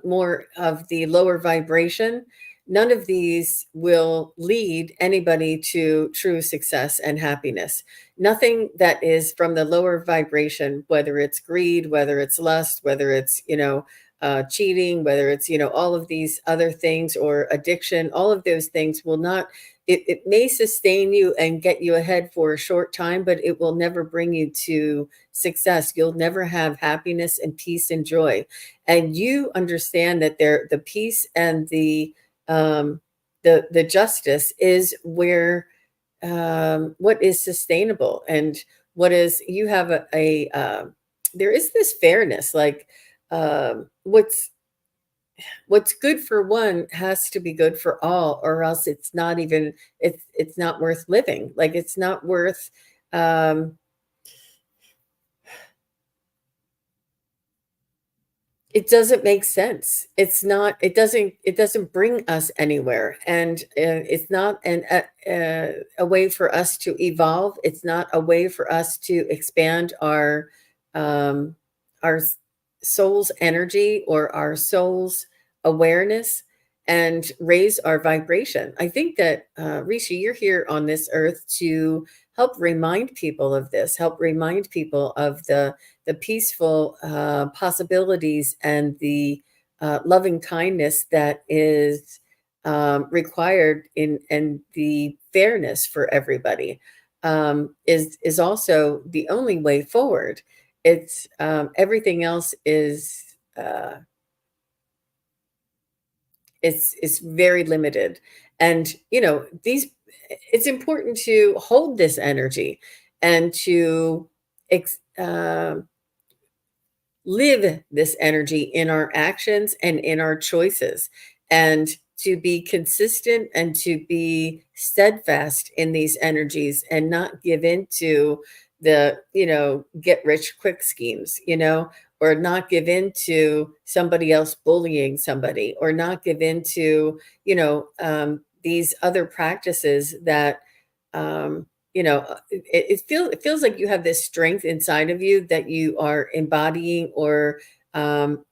more of the lower vibration, none of these will lead anybody to true success and happiness. Nothing that is from the lower vibration, whether it's greed, whether it's lust, whether it's, cheating, whether it's, all of these other things, or addiction, all of those things will not, it may sustain you and get you ahead for a short time, but it will never bring you to success. You'll never have happiness and peace and joy. And you understand that the peace and the justice is where what is sustainable, and what is, you have there is this fairness, like what's good for one has to be good for all, or else it's not even, it's not worth living. Like, it's not worth it doesn't make sense. It doesn't bring us anywhere. And it's not a way for us to evolve. It's not a way for us to expand our soul's energy or our soul's awareness and raise our vibration. I think that, Rishi, you're here on this earth to help remind people of this, help remind people of the peaceful possibilities and the loving kindness that is required in, and the fairness for everybody is also the only way forward. It's everything else is it's very limited, and these, it's important to hold this energy and to live this energy in our actions and in our choices, and to be consistent and to be steadfast in these energies, and not give in to the get rich quick schemes, or not give in to somebody else bullying somebody, or not give in to these other practices that it feels like you have this strength inside of you that you are embodying, or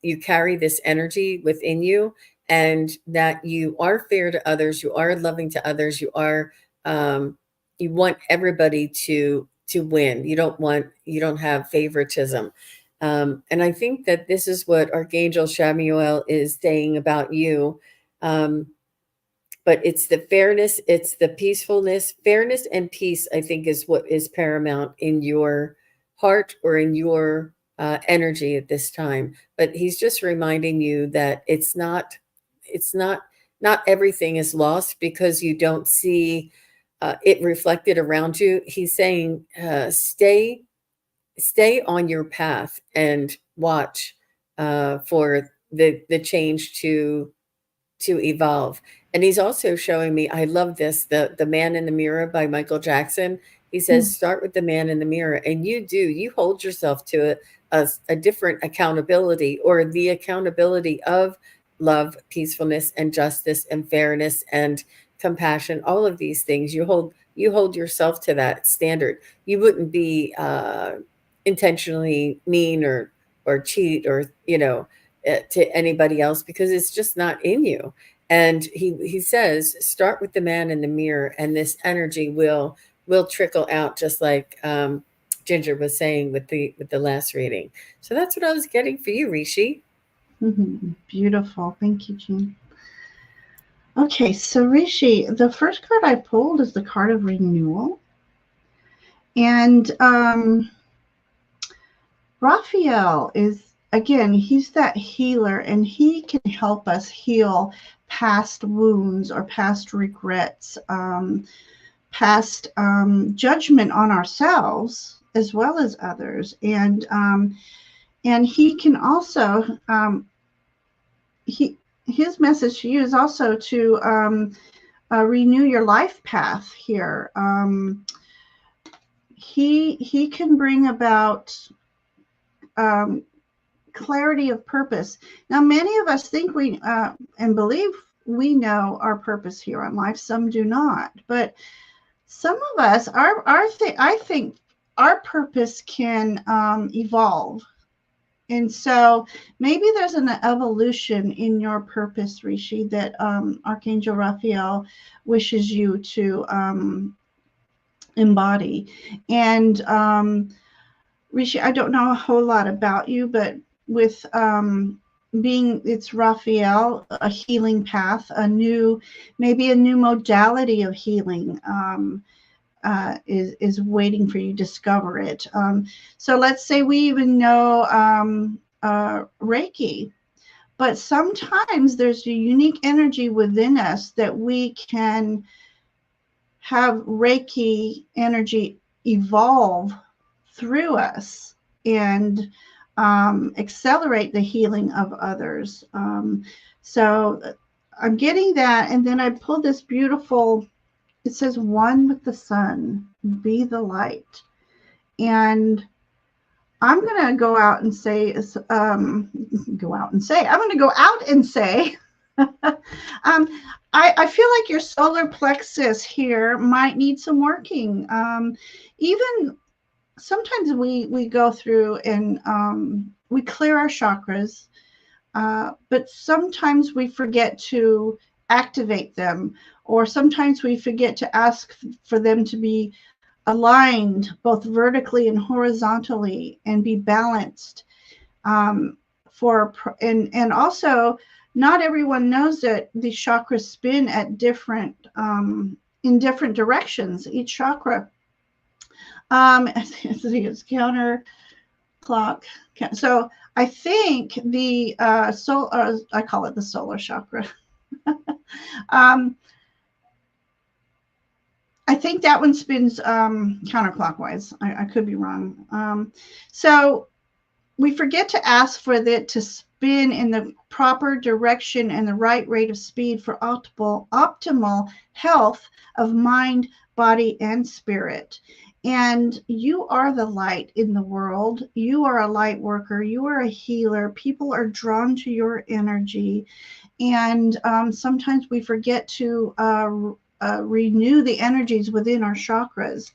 you carry this energy within you, and that you are fair to others, you are loving to others, you want everybody to win. You don't have favoritism. And I think that this is what Archangel Shamuel is saying about you. But it's the fairness, it's the peacefulness. Fairness and peace, I think, is what is paramount in your heart or in your energy at this time. But he's just reminding you that not everything is lost because you don't see it reflected around you. He's saying, stay on your path and watch for the change to evolve. And he's also showing me, I love this, the Man in the Mirror by Michael Jackson. He says, start with the man in the mirror. And you hold yourself to a different accountability, or the accountability of love, peacefulness, and justice, and fairness, and compassion. All of these things, you hold yourself to that standard. You wouldn't be intentionally mean or cheat, or to anybody else, because it's just not in you. And he says, start with the man in the mirror, and this energy will trickle out, just like Ginger was saying with the last reading. So that's what I was getting for you, Rishi. Beautiful. Thank you, Jean. Okay, so Rishi, the first card I pulled is the card of renewal. And Raphael is, again, he's that healer, and he can help us heal past wounds or past regrets, past judgment on ourselves as well as others. And he can also, his message to you is also to renew your life path here. He can bring about clarity of purpose. Now, many of us think we and believe we know our purpose here on life. Some do not, but some of us, I think our purpose can evolve. And so maybe there's an evolution in your purpose, Rishi, that Archangel Raphael wishes you to embody. And Rishi, I don't know a whole lot about you, but with it's Raphael, a healing path, maybe a new modality of healing is waiting for you to discover it. So let's say we even know Reiki, but sometimes there's a unique energy within us that we can have Reiki energy evolve through us and accelerate the healing of others. So I'm getting that. And then I pulled this beautiful, it says, one with the sun, be the light. And I'm going to go out and say, I'm going to go out and say, I feel like your solar plexus here might need some working. Even sometimes we go through and we clear our chakras, but sometimes we forget to activate them, or sometimes we forget to ask for them to be aligned both vertically and horizontally and be balanced. And also, not everyone knows that the chakras spin at in different directions. Each chakra, it's counter clock. So I think the I call it the solar chakra. I think that one spins counterclockwise. I could be wrong. So we forget to ask for it to spin in the proper direction and the right rate of speed for optimal health of mind, body, and spirit. And you are the light in the world. You are a light worker. You are a healer. People are drawn to your energy. And sometimes we forget to renew the energies within our chakras.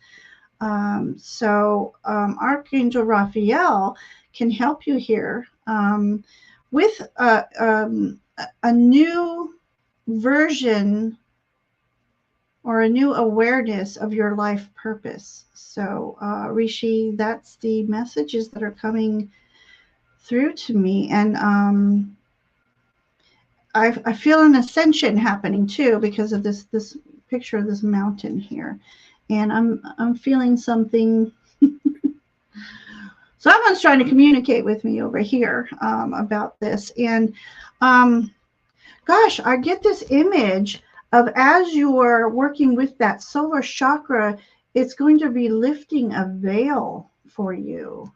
So Archangel Raphael can help you here with a new version or a new awareness of your life purpose. So Rishi, that's the messages that are coming through to me. And I feel an ascension happening too because of this picture of this mountain here. And I'm feeling something. Someone's trying to communicate with me over here about this. And gosh, I get this image of, as you are working with that solar chakra, it's going to be lifting a veil for you.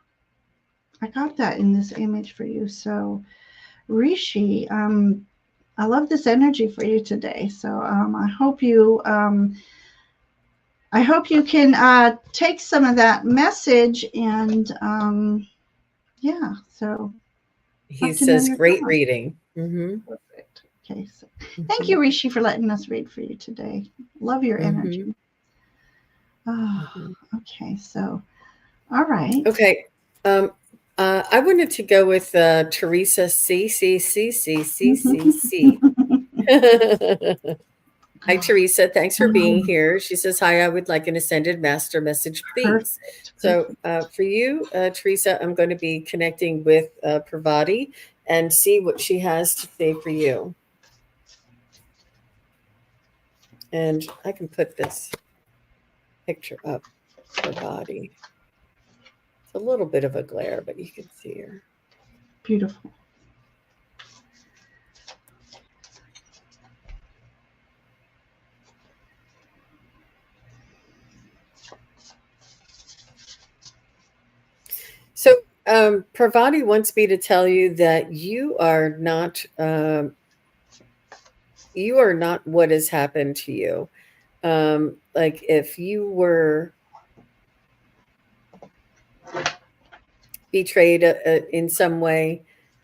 I got that in this image for you. So Rishi, I love this energy for you today. So I hope you can take some of that message and yeah. So he says great reading. Mm-hmm. Perfect. Okay. So thank you, Rishi, for letting us read for you today. Love your energy. Oh, okay. So, all right. Okay. I wanted to go with Teresa C. Hi, Teresa. Thanks for being here. She says, hi, I would like an Ascended Master message, please. Perfect. So for you, Teresa, I'm going to be connecting with Pravati and see what she has to say for you. And I can put this picture up, Pravati. It's a little bit of a glare, but you can see her. Beautiful. Pravati wants me to tell you that you are not what has happened to you. Like if you were betrayed in some way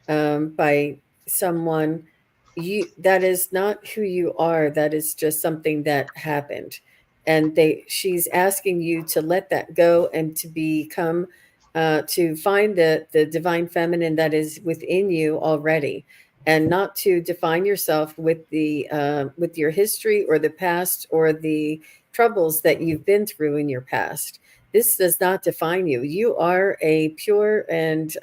by someone, that is not who you are. That is just something that happened, and she's asking you to let that go and to become to find the divine feminine that is within you already, and not to define yourself with your history or the past or the troubles that you've been through in your past. This does not define you. You are a pure and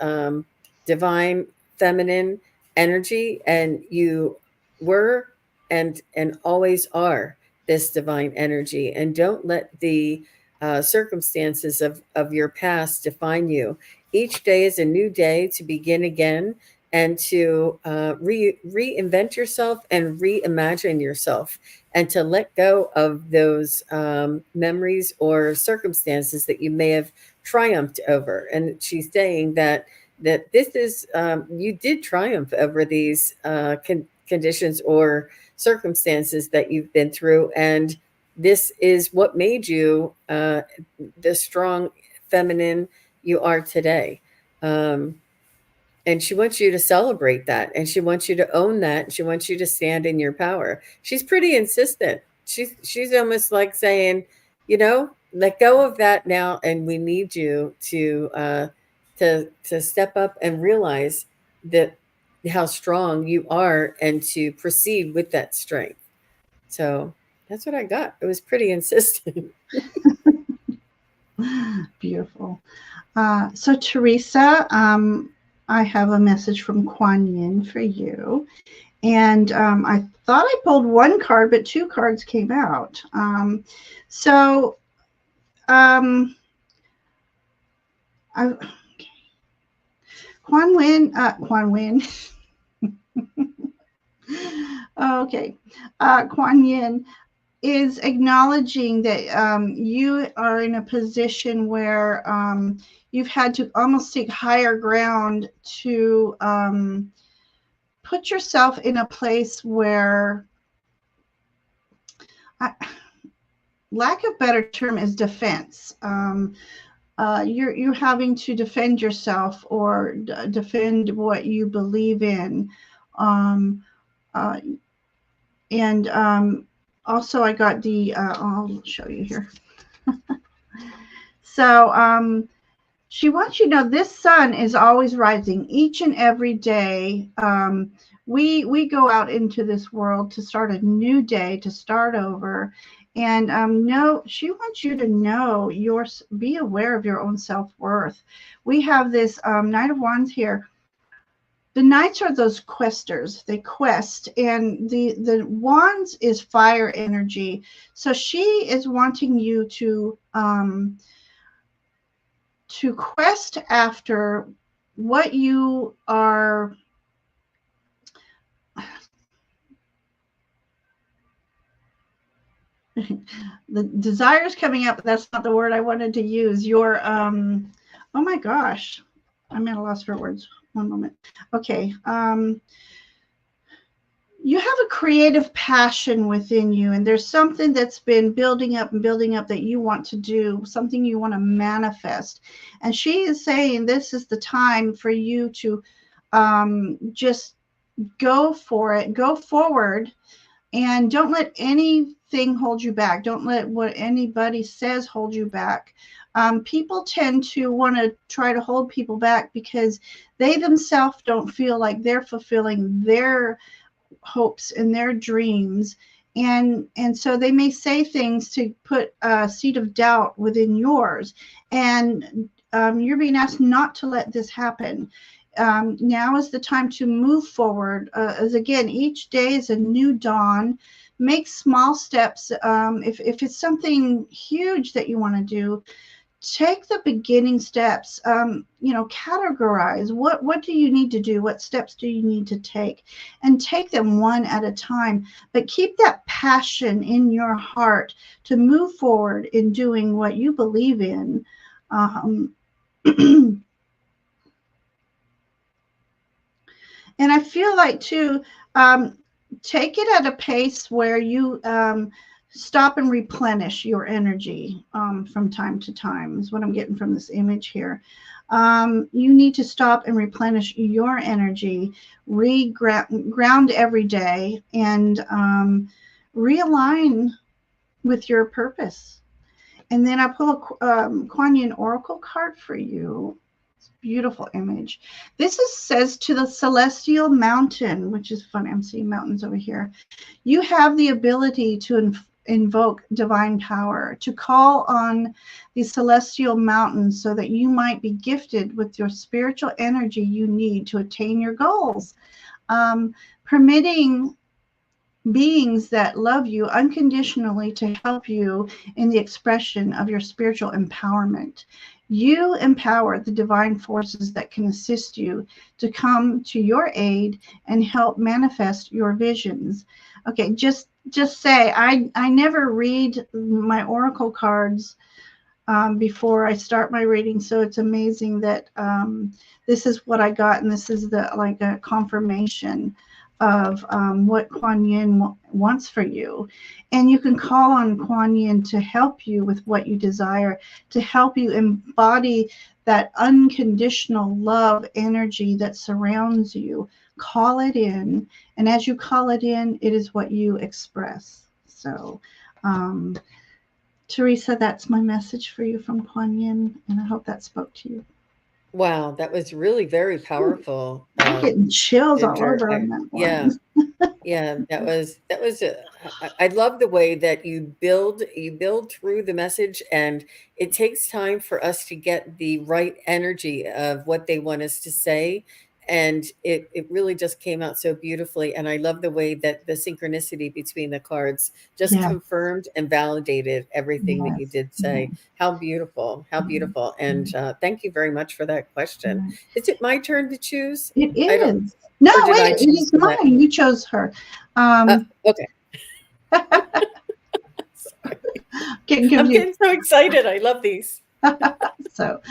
divine feminine energy, and you were and always are this divine energy. And don't let the circumstances of your past define you. Each day is a new day to begin again and to reinvent yourself and reimagine yourself, and to let go of those memories or circumstances that you may have triumphed over. And she's saying that this is you did triumph over these conditions or circumstances that you've been through, and this is what made you the strong feminine you are today. And she wants you to celebrate that, and she wants you to own that, and she wants you to stand in your power. She's pretty insistent. She's almost like saying, let go of that now, and we need you to step up and realize that how strong you are, and to proceed with that strength. So that's what I got. It was pretty insistent. Beautiful. So Teresa, I have a message from Kuan Yin for you. And I thought I pulled one card, but two cards came out. Kuan Yin. Okay. Kuan Yin is acknowledging that you are in a position where you've had to almost take higher ground to put yourself in a place where, lack of better term is defense. You're having to defend yourself or defend what you believe in. Also, I got I'll show you here. So she wants you to know this sun is always rising each and every day. We go out into this world to start a new day, to start over. And she wants you to know be aware of your own self-worth. We have this Knight of Wands here. The Knights are those questers. They quest, and the Wands is fire energy. So she is wanting you to quest after what you are. The desire is coming up, but that's not the word I wanted to use. Your oh my gosh, I'm at a loss for words. One moment. Okay. You have a creative passion within you, and there's something that's been building up and building up that you want to do, something you want to manifest. And she is saying this is the time for you to just go for it, go forward, and don't let anything hold you back. Don't let what anybody says hold you back. People tend to want to try to hold people back because they themselves don't feel like they're fulfilling their hopes and their dreams. And so they may say things to put a seed of doubt within yours. And you're being asked not to let this happen. Now is the time to move forward. As again, each day is a new dawn. Make small steps. If it's something huge that you want to do, take the beginning steps. Categorize what do you need to do, what steps do you need to take, and take them one at a time. But keep that passion in your heart to move forward in doing what you believe in. And I feel like too, take it at a pace where you stop and replenish your energy from time to time, is what I'm getting from this image here. You need to stop and replenish your energy, ground every day, and realign with your purpose. And then I pull a Kuan Yin Oracle card for you. Beautiful image. This says to the celestial mountain, which is funny. I'm seeing mountains over here. You have the ability to invoke divine power, to call on the celestial mountains so that you might be gifted with your spiritual energy you need to attain your goals. Permitting beings that love you unconditionally to help you in the expression of your spiritual empowerment. You empower the divine forces that can assist you to come to your aid and help manifest your visions. Okay, just say I never read my oracle cards before I start my reading, so it's amazing that this is what I got, and this is the like a confirmation of what Kuan Yin wants for you. And you can call on Kuan Yin to help you with what you desire, to help you embody that unconditional love energy that surrounds you. Call it in, and as you call it in, it is what you express. So Teresa, that's my message for you from Kuan Yin, and I hope that spoke to you. Wow, that was really very powerful. I'm getting chills all Ginger. over on that one. Yeah. Yeah, that was I love the way that you build through the message, and it takes time for us to get the right energy of what they want us to say. And it really just came out so beautifully. And I love the way that the synchronicity between the cards just Yeah. confirmed and validated everything that you Yes. did say. How beautiful, how beautiful. And thank you very much for that question. Right. Is it my turn to choose? It I don't, is. No, or did I wait, it choose is for that? mine. You chose her. Okay. Getting I'm confused. getting so excited. I love these. So,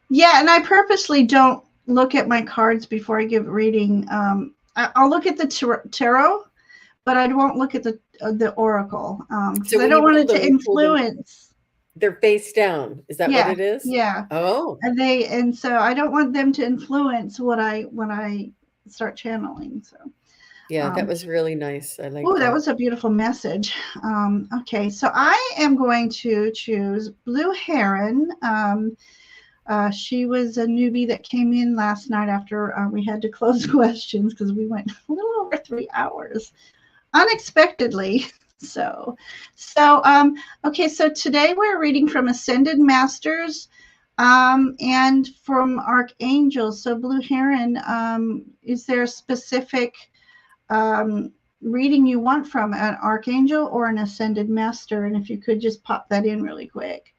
yeah, and I purposely don't look at my cards before I give a reading. I'll look at the tarot, but I won't look at the oracle because So I when don't you want pull it them, to you pull them, influence. they're face down. Is that what Yeah, it is? yeah. Oh, And so I don't want them to influence what when I start channeling. So. yeah, that was really nice. I like Oh, that that. was a beautiful message. Okay, so I am going to choose Blue Heron. She was a newbie that came in last night after we had to close questions because we went a little over 3 hours unexpectedly. Okay, so today we're reading from Ascended Masters and from Archangels. So Blue Heron, is there a specific reading you want from an archangel or an ascended master? And if you could just pop that in really quick.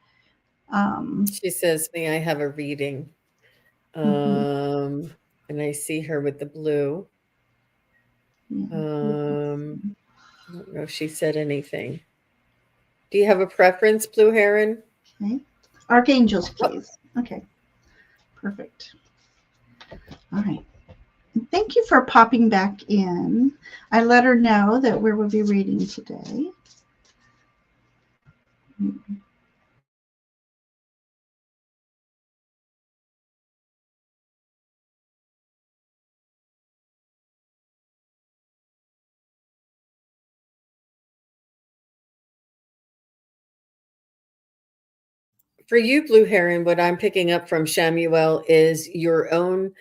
She says, "May I have a reading?" And I see her with the blue. Yeah. I don't know if she said anything. Do you have a preference, Blue Heron? Okay. Archangels, please. Okay. Perfect. All right. Thank you for popping back in. I let her know that we will be reading today. For you, Blue Heron, what I'm picking up from Shamuel is your own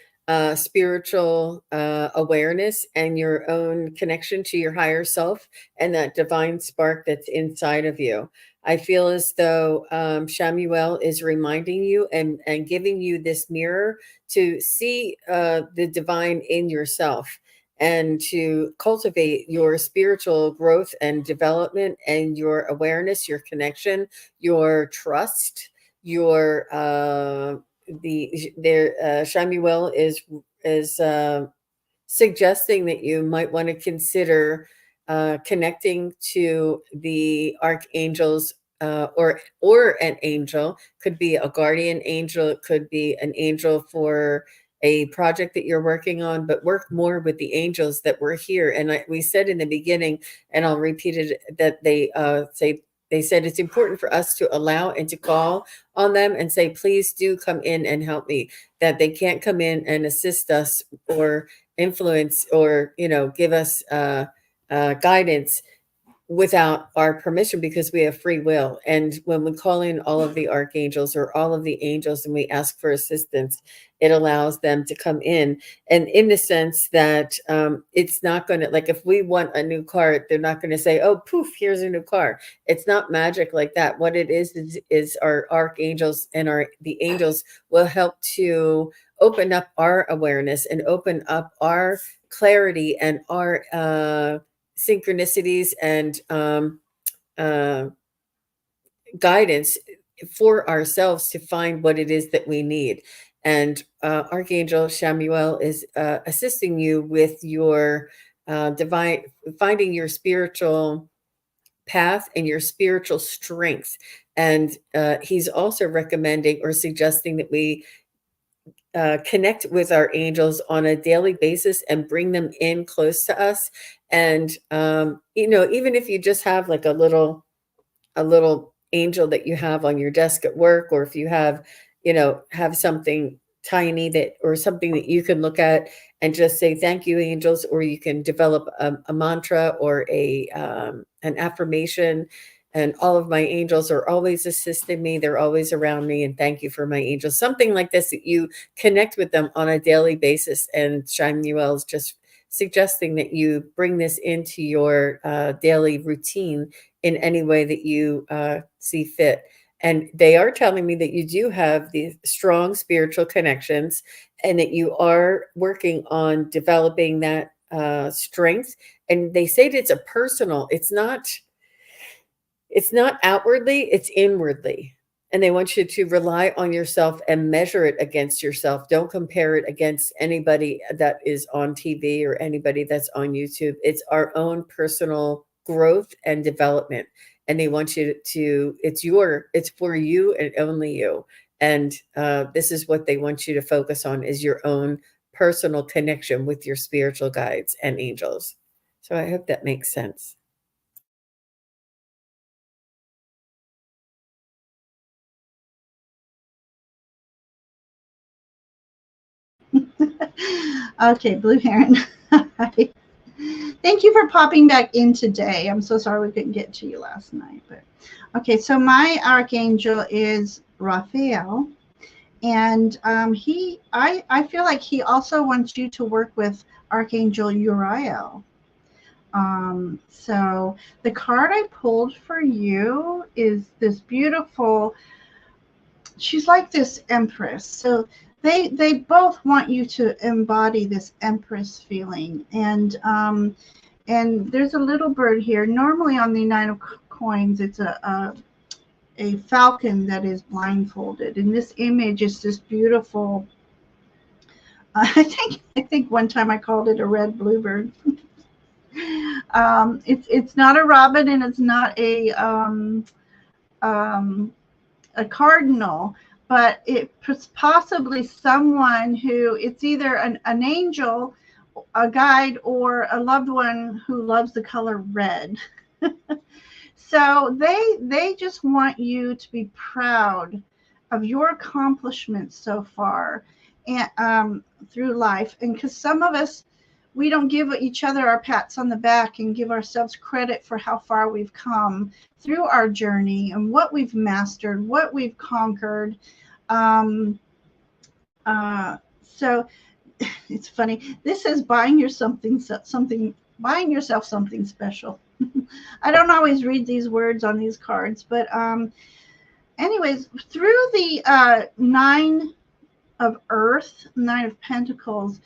spiritual awareness and your own connection to your higher self and that divine spark that's inside of you. I feel as though Shamuel is reminding you and giving you this mirror to see the divine in yourself and to cultivate your spiritual growth and development and your awareness, your connection, your trust, your Shamuel is suggesting that you might want to consider connecting to the archangels or an angel. Could be a guardian angel. It could be an angel for a project that you're working on, but work more with the angels that were here. And we said in the beginning, and I'll repeat it, that they said it's important for us to allow and to call on them and say, please do come in and help me, that they can't come in and assist us or influence or, give us guidance without our permission, because we have free will. And when we call in all of the archangels or all of the angels and we ask for assistance, it allows them to come in. And in the sense that it's not going to, like, if we want a new car, they're not going to say, oh, poof, here's a new car. It's not magic like that. What it is our archangels and the angels will help to open up our awareness and open up our clarity and our synchronicities and guidance for ourselves to find what it is that we need. And Archangel Chamuel is assisting you with your finding your spiritual path and your spiritual strength. And he's also recommending or suggesting that we connect with our angels on a daily basis and bring them in close to us. And even if you just have like a little angel that you have on your desk at work, or if you have something tiny or something that you can look at and just say thank you, angels, or you can develop a mantra or an affirmation. And all of my angels are always assisting me. They're always around me. And thank you for my angels. Something like this, that you connect with them on a daily basis. And Shamuel is just suggesting that you bring this into your daily routine in any way that you see fit. And they are telling me that you do have these strong spiritual connections and that you are working on developing that strength. And they say that it's not outwardly, it's inwardly. And they want you to rely on yourself and measure it against yourself. Don't compare it against anybody that is on TV or anybody that's on YouTube. It's our own personal growth and development. And they want you it's for you and only you. And this is what they want you to focus on, is your own personal connection with your spiritual guides and angels. So I hope that makes sense. Okay, Blue Heron. Thank you for popping back in today. I'm so sorry we couldn't get to you last night. But okay, so my archangel is Raphael, and I feel like he also wants you to work with Archangel Uriel. So the card I pulled for you is this beautiful. She's like this empress. So they both want you to embody this empress feeling. And there's a little bird here. Normally on the Nine of Coins, it's a falcon that is blindfolded. And this image is this beautiful. I think one time I called it a red bluebird. It's not a robin, and it's not a cardinal, but it's possibly someone who, it's either an angel, a guide, or a loved one who loves the color red. So they just want you to be proud of your accomplishments so far and through life. And because some of us, we don't give each other our pats on the back and give ourselves credit for how far we've come through our journey and what we've mastered, what we've conquered. So it's funny. This is buying yourself something special. I don't always read these words on these cards, but anyways, through the Nine of Earth, Nine of Pentacles,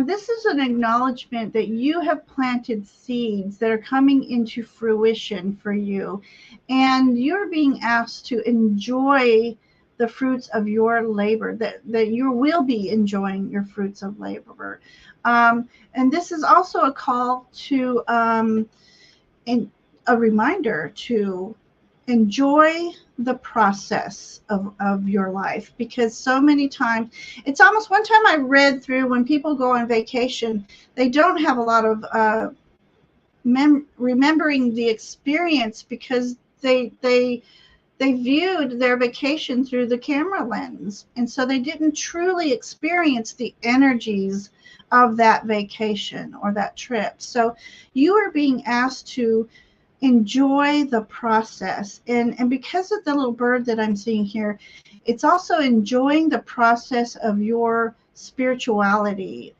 this is an acknowledgement that you have planted seeds that are coming into fruition for you, and you're being asked to enjoy the fruits of your labor, that you will be enjoying your fruits of labor. And this is also a call to, a reminder to enjoy the process of your life, because so many times, it's almost, one time I read through, when people go on vacation, they don't have a lot of remembering the experience, because they viewed their vacation through the camera lens, and so they didn't truly experience the energies of that vacation or that trip. So you are being asked to enjoy the process, and because of the little bird that I'm seeing here, it's also enjoying the process of your spirituality.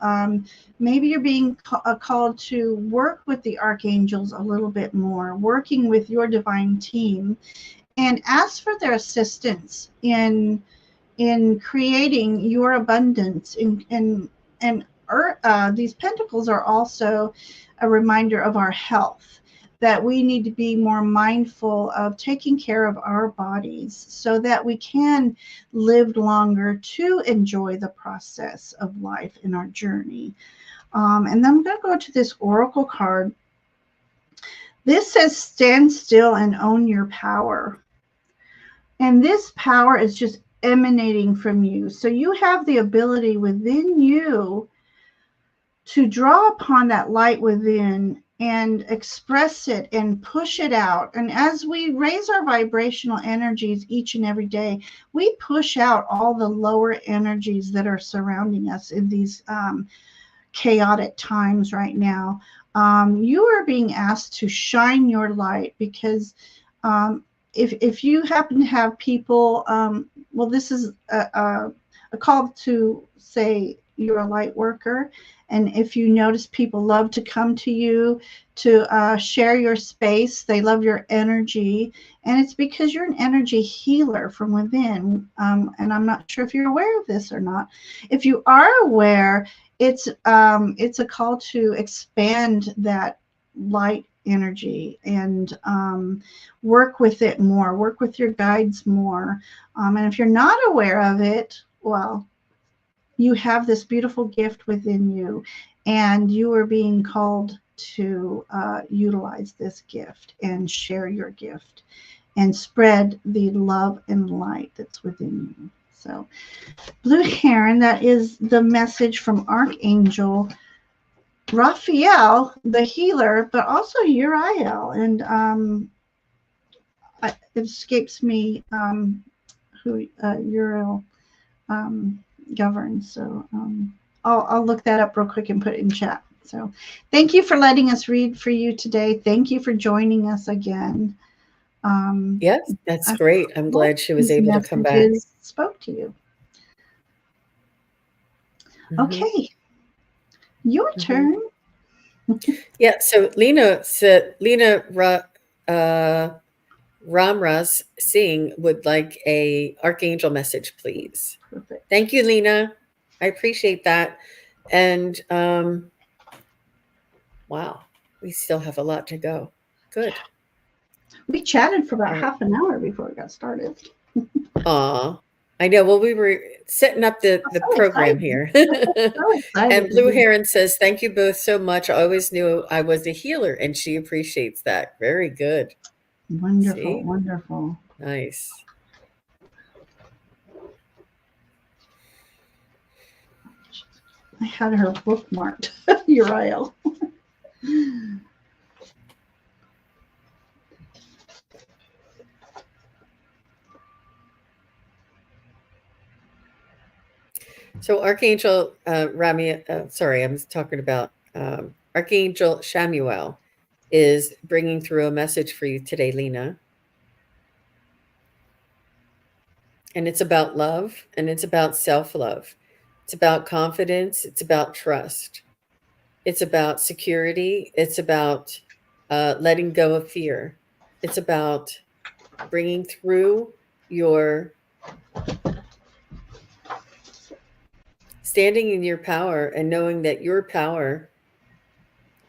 Maybe you're being called to work with the archangels a little bit more, working with your divine team, and ask for their assistance in creating your abundance. And these pentacles are also a reminder of our health, that we need to be more mindful of taking care of our bodies so that we can live longer to enjoy the process of life in our journey. And then I'm going to go to this oracle card. This says, stand still and own your power. And this power is just emanating from you. So you have the ability within you to draw upon that light within and express it and push it out. And as we raise our vibrational energies each and every day, we push out all the lower energies that are surrounding us in these chaotic times right now. You are being asked to shine your light, because if you happen to have people, well, this is a call to say you're a light worker. And if you notice people love to come to you to share your space, they love your energy. And it's because you're an energy healer from within. And I'm not sure if you're aware of this or not. If you are aware, it's a call to expand that light energy and work with it more, work with your guides more. And if you're not aware of it, well, you have this beautiful gift within you, and you are being called to utilize this gift and share your gift and spread the love and light that's within you. So, Blue Heron, that is the message from Archangel Raphael, the healer, but also Uriel. And it escapes me who Uriel governs. So I'll look that up real quick and put it in chat. So thank you for letting us read for you today. Thank you for joining us again. Yes, that's great. I'm glad she was able to come back. Spoke to you. Okay, your turn. Yeah, so Lena Ramras Singh would like a archangel message, please. Perfect. Thank you, Lena. I appreciate that. And wow, we still have a lot to go. Good. We chatted for about half an hour before we got started. Aw, I know. Well, we were setting up the program here. And Blue Heron says, thank you both so much. I always knew I was a healer, and she appreciates that. Very good. Wonderful. See? Wonderful. Nice. I had her bookmarked, Uriel. So Archangel sorry, I'm talking about Archangel Shamuel is bringing through a message for you today, Lena. And it's about love, and it's about self-love. It's about confidence. It's about trust. It's about security. It's about letting go of fear. It's about bringing through your standing in your power and knowing that your power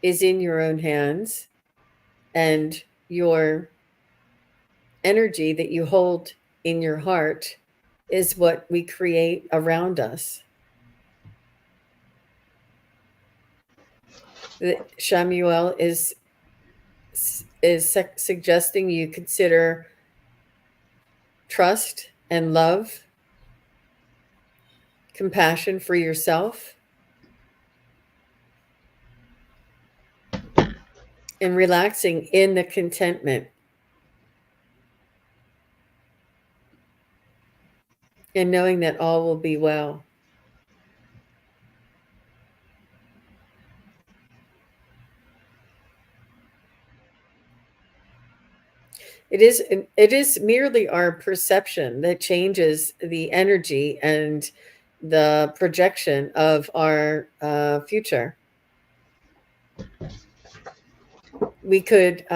is in your own hands, and your energy that you hold in your heart is what we create around us. Shamuel is suggesting you consider trust and love, compassion for yourself, and relaxing in the contentment. And knowing that all will be well. It is merely our perception that changes the energy and the projection of our future. We could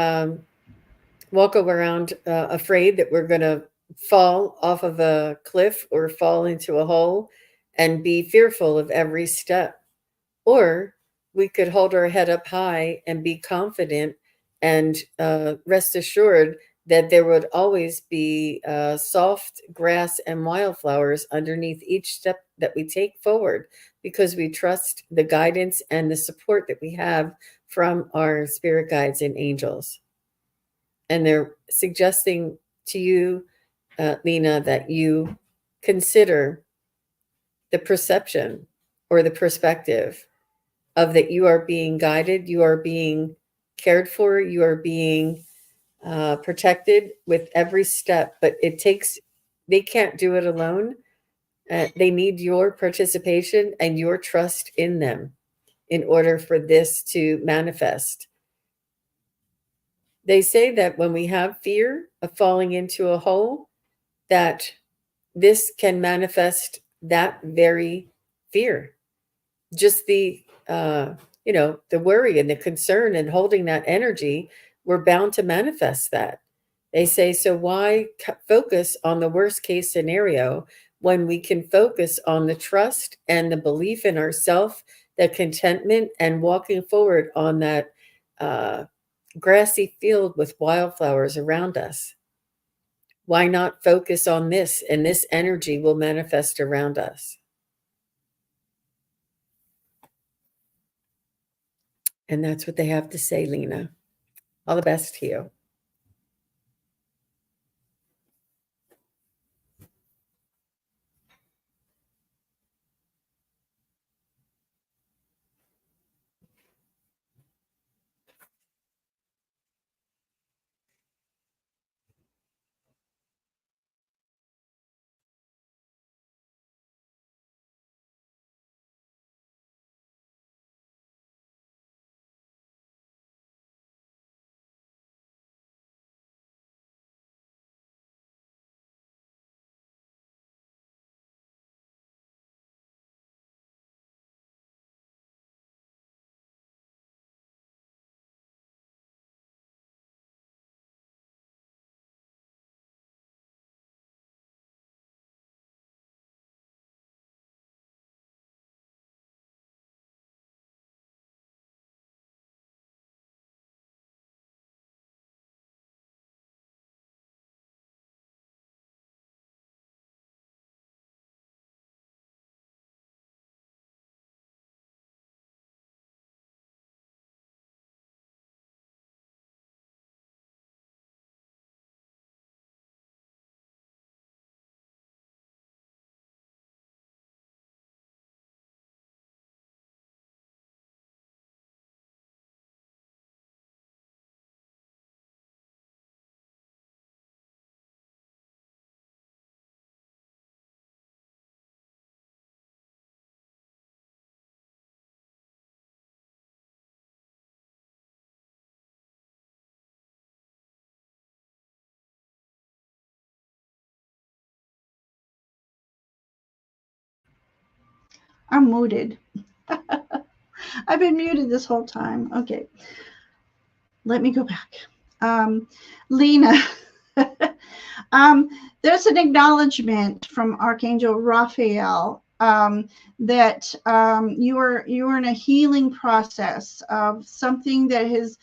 walk around afraid that we're going to fall off of a cliff or fall into a hole and be fearful of every step. Or we could hold our head up high and be confident and rest assured that there would always be soft grass and wildflowers underneath each step that we take forward, because we trust the guidance and the support that we have from our spirit guides and angels. And they're suggesting to you, Lena, that you consider the perception or the perspective of that you are being guided, you are being cared for, you are being protected with every step. But they can't do it alone. They need your participation and your trust in them in order for this to manifest. They say that when we have fear of falling into a hole, that this can manifest that very fear. Just the the worry and the concern and holding that energy, we're bound to manifest that. They say, so why focus on the worst case scenario when we can focus on the trust and the belief in ourself, the contentment, and walking forward on that grassy field with wildflowers around us? Why not focus on this, and this energy will manifest around us? And that's what they have to say, Lena. All the best to you. I'm muted. I've been muted this whole time. Okay. Let me go back. Lena, there's an acknowledgement from Archangel Raphael that you are in a healing process of something that has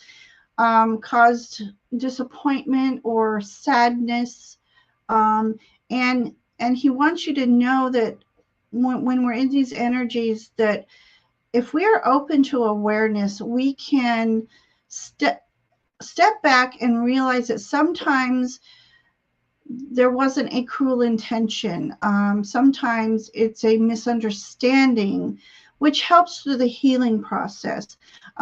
caused disappointment or sadness, and he wants you to know that when we're in these energies, that if we are open to awareness, we can step back and realize that sometimes there wasn't a cruel intention. Sometimes it's a misunderstanding, which helps through the healing process.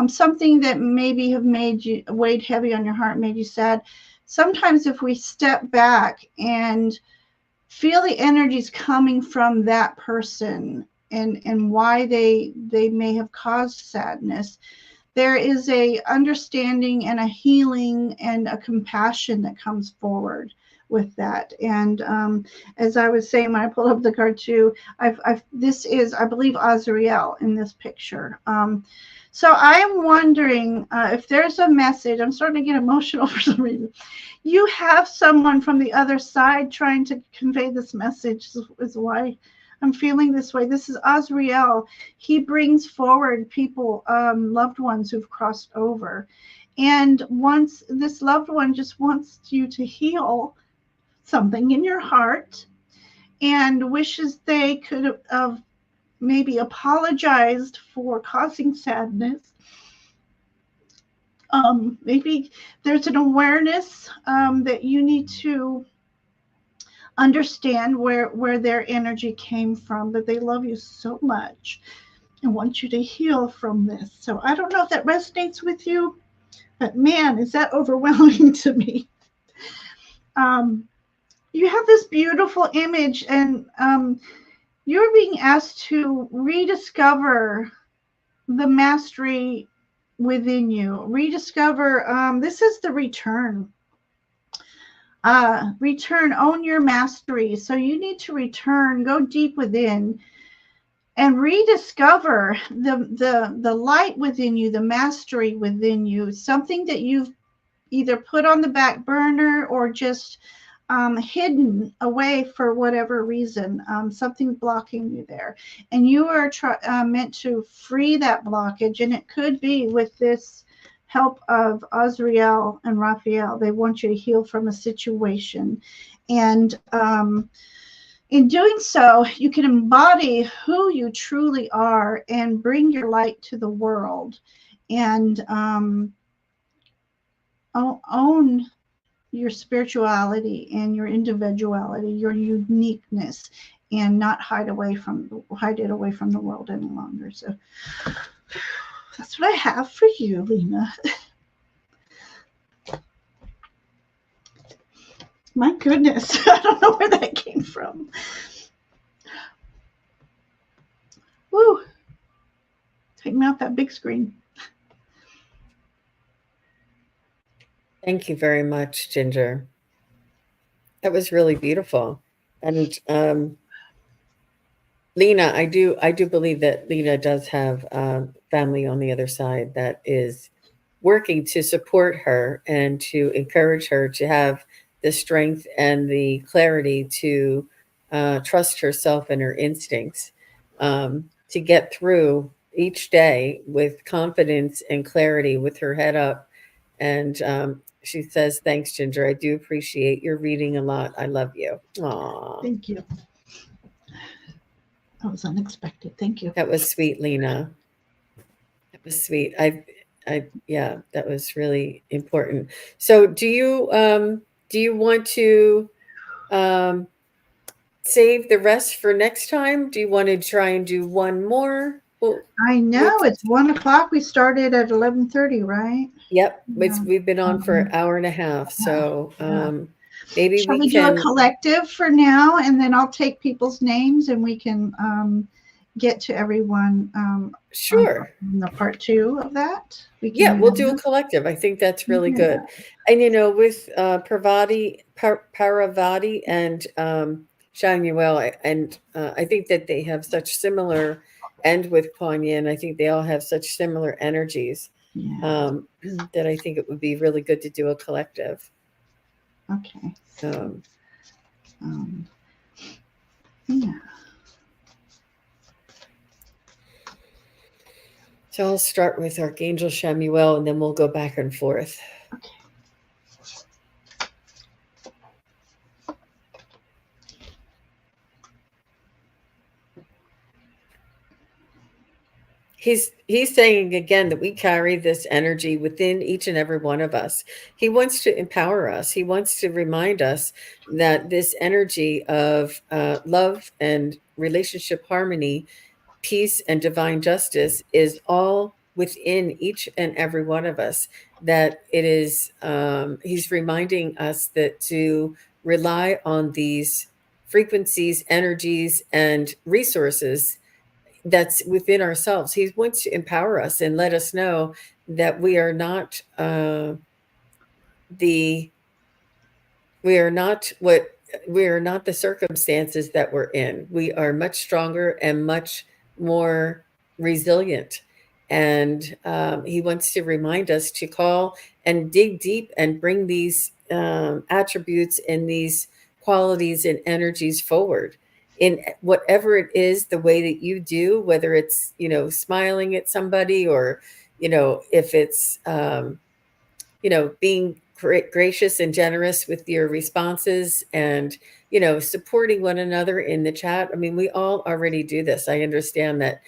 Something that maybe have made you weighed heavy on your heart, made you sad. Sometimes if we step back and feel the energies coming from that person and why they may have caused sadness, there is a understanding and a healing and a compassion that comes forward with that. And as I was saying when I pulled up the card too, this is, I believe, Azrael in this picture. So I'm wondering if there's a message. I'm starting to get emotional for some reason. You have someone from the other side trying to convey this message, is why I'm feeling this way. This is Azrael. He brings forward people, loved ones who've crossed over. And once this loved one just wants you to heal something in your heart and wishes they could have maybe apologized for causing sadness. Maybe there's an awareness that you need to understand where their energy came from, that they love you so much and want you to heal from this. So I don't know if that resonates with you, but man, is that overwhelming to me. You have this beautiful image, and you're being asked to rediscover the mastery within you. Rediscover, this is the return. Return, own your mastery. So you need to return, go deep within and rediscover the light within you, the mastery within you, something that you've either put on the back burner or just hidden away for whatever reason. Something's blocking you there, and you are meant to free that blockage. And it could be with this help of Azrael and Raphael. They want you to heal from a situation, and in doing so, you can embody who you truly are and bring your light to the world, and own your spirituality and your individuality, your uniqueness, and not hide it away from the world any longer. So that's what I have for you, Lena. My goodness, I don't know where that came from. Woo! Take me off that big screen. Thank you very much, Ginger. That was really beautiful. And Lena, I do believe that Lena does have family on the other side that is working to support her and to encourage her to have the strength and the clarity to trust herself and her instincts, to get through each day with confidence and clarity, with her head up. And she says, "Thanks, Ginger. I do appreciate your reading a lot. I love you." Aww. Thank you. That was unexpected. Thank you. That was sweet, Lena. That was sweet. Yeah, that was really important. So do you want to save the rest for next time? Do you want to try and do one more? Well, I know it's 1 o'clock. We started at 11:30, right? Yep. We've been on for an hour and a half. So maybe shall we do a collective for now, and then I'll take people's names and we can get to everyone. Sure. On the part 2 of that. We'll do a collective. I think that's really good. And with Parvati and Shanuel, and I think that they have such similar, and with Kuan Yin, I think they all have such similar energies, that I think it would be really good to do a collective. Okay. So I'll start with Archangel Shamuel, and then we'll go back and forth. Okay. He's saying again that we carry this energy within each and every one of us. He wants to empower us. He wants to remind us that this energy of love and relationship harmony, peace and divine justice is all within each and every one of us. That it is, he's reminding us that to rely on these frequencies, energies, and resources that's within ourselves. He wants to empower us and let us know that the we are not what we are not the circumstances that we're in. We are much stronger and much more resilient. And he wants to remind us to call and dig deep and bring these attributes and these qualities and energies forward in whatever it is, the way that you do, whether it's, smiling at somebody, or, if it's, being gracious and generous with your responses, and, supporting one another in the chat. I mean, we all already do this. I understand that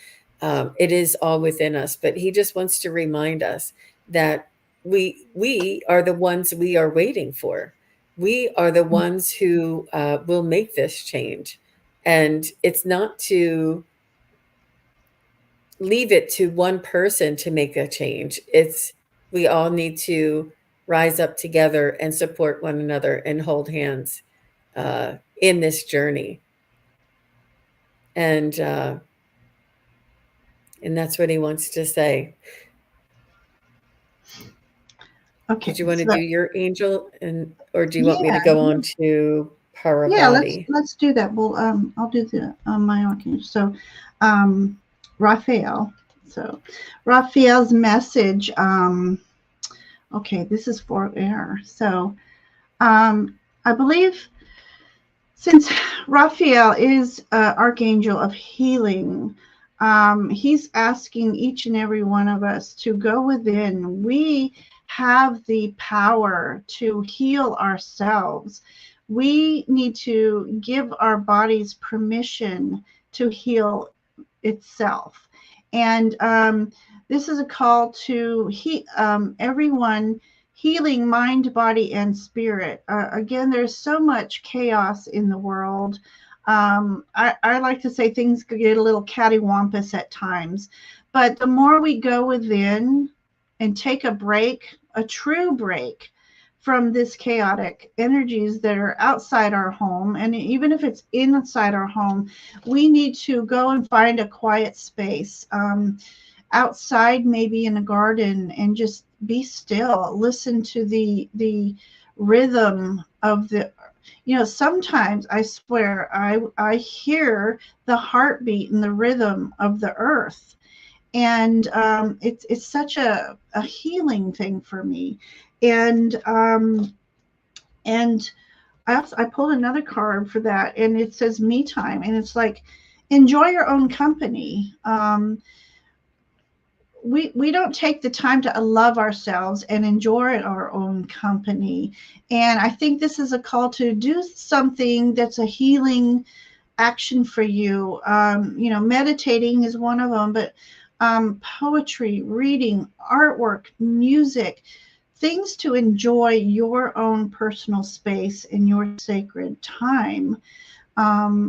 it is all within us, but he just wants to remind us that we are the ones we are waiting for. We are the ones who will make this change. And it's not to leave it to one person to make a change. We all need to rise up together and support one another and hold hands in this journey. And that's what he wants to say. Okay. Did you want to do your angel, or do you want me to go on to Paravati? Yeah, let's do that. Well, I'll do the my archangel. So, Raphael. So, Raphael's message. Okay, this is for air. So, I believe since Raphael is archangel of healing, he's asking each and every one of us to go within. We have the power to heal ourselves. We need to give our bodies permission to heal itself. And this is a call to everyone healing mind, body, and spirit. Again, there's so much chaos in the world. I like to say things could get a little cattywampus at times, but the more we go within and take a break, a true break from this chaotic energies that are outside our home, and even if it's inside our home, we need to go and find a quiet space. Outside, maybe in a garden, and just be still, listen to the rhythm of the, sometimes I swear I hear the heartbeat and the rhythm of the earth, and it's such a healing thing for me. And I pulled another card for that, and it says me time, and it's like, enjoy your own company. We don't take the time to love ourselves and enjoy our own company. And I think this is a call to do something that's a healing action for you. Meditating is one of them, but poetry, reading, artwork, music, things to enjoy your own personal space and your sacred time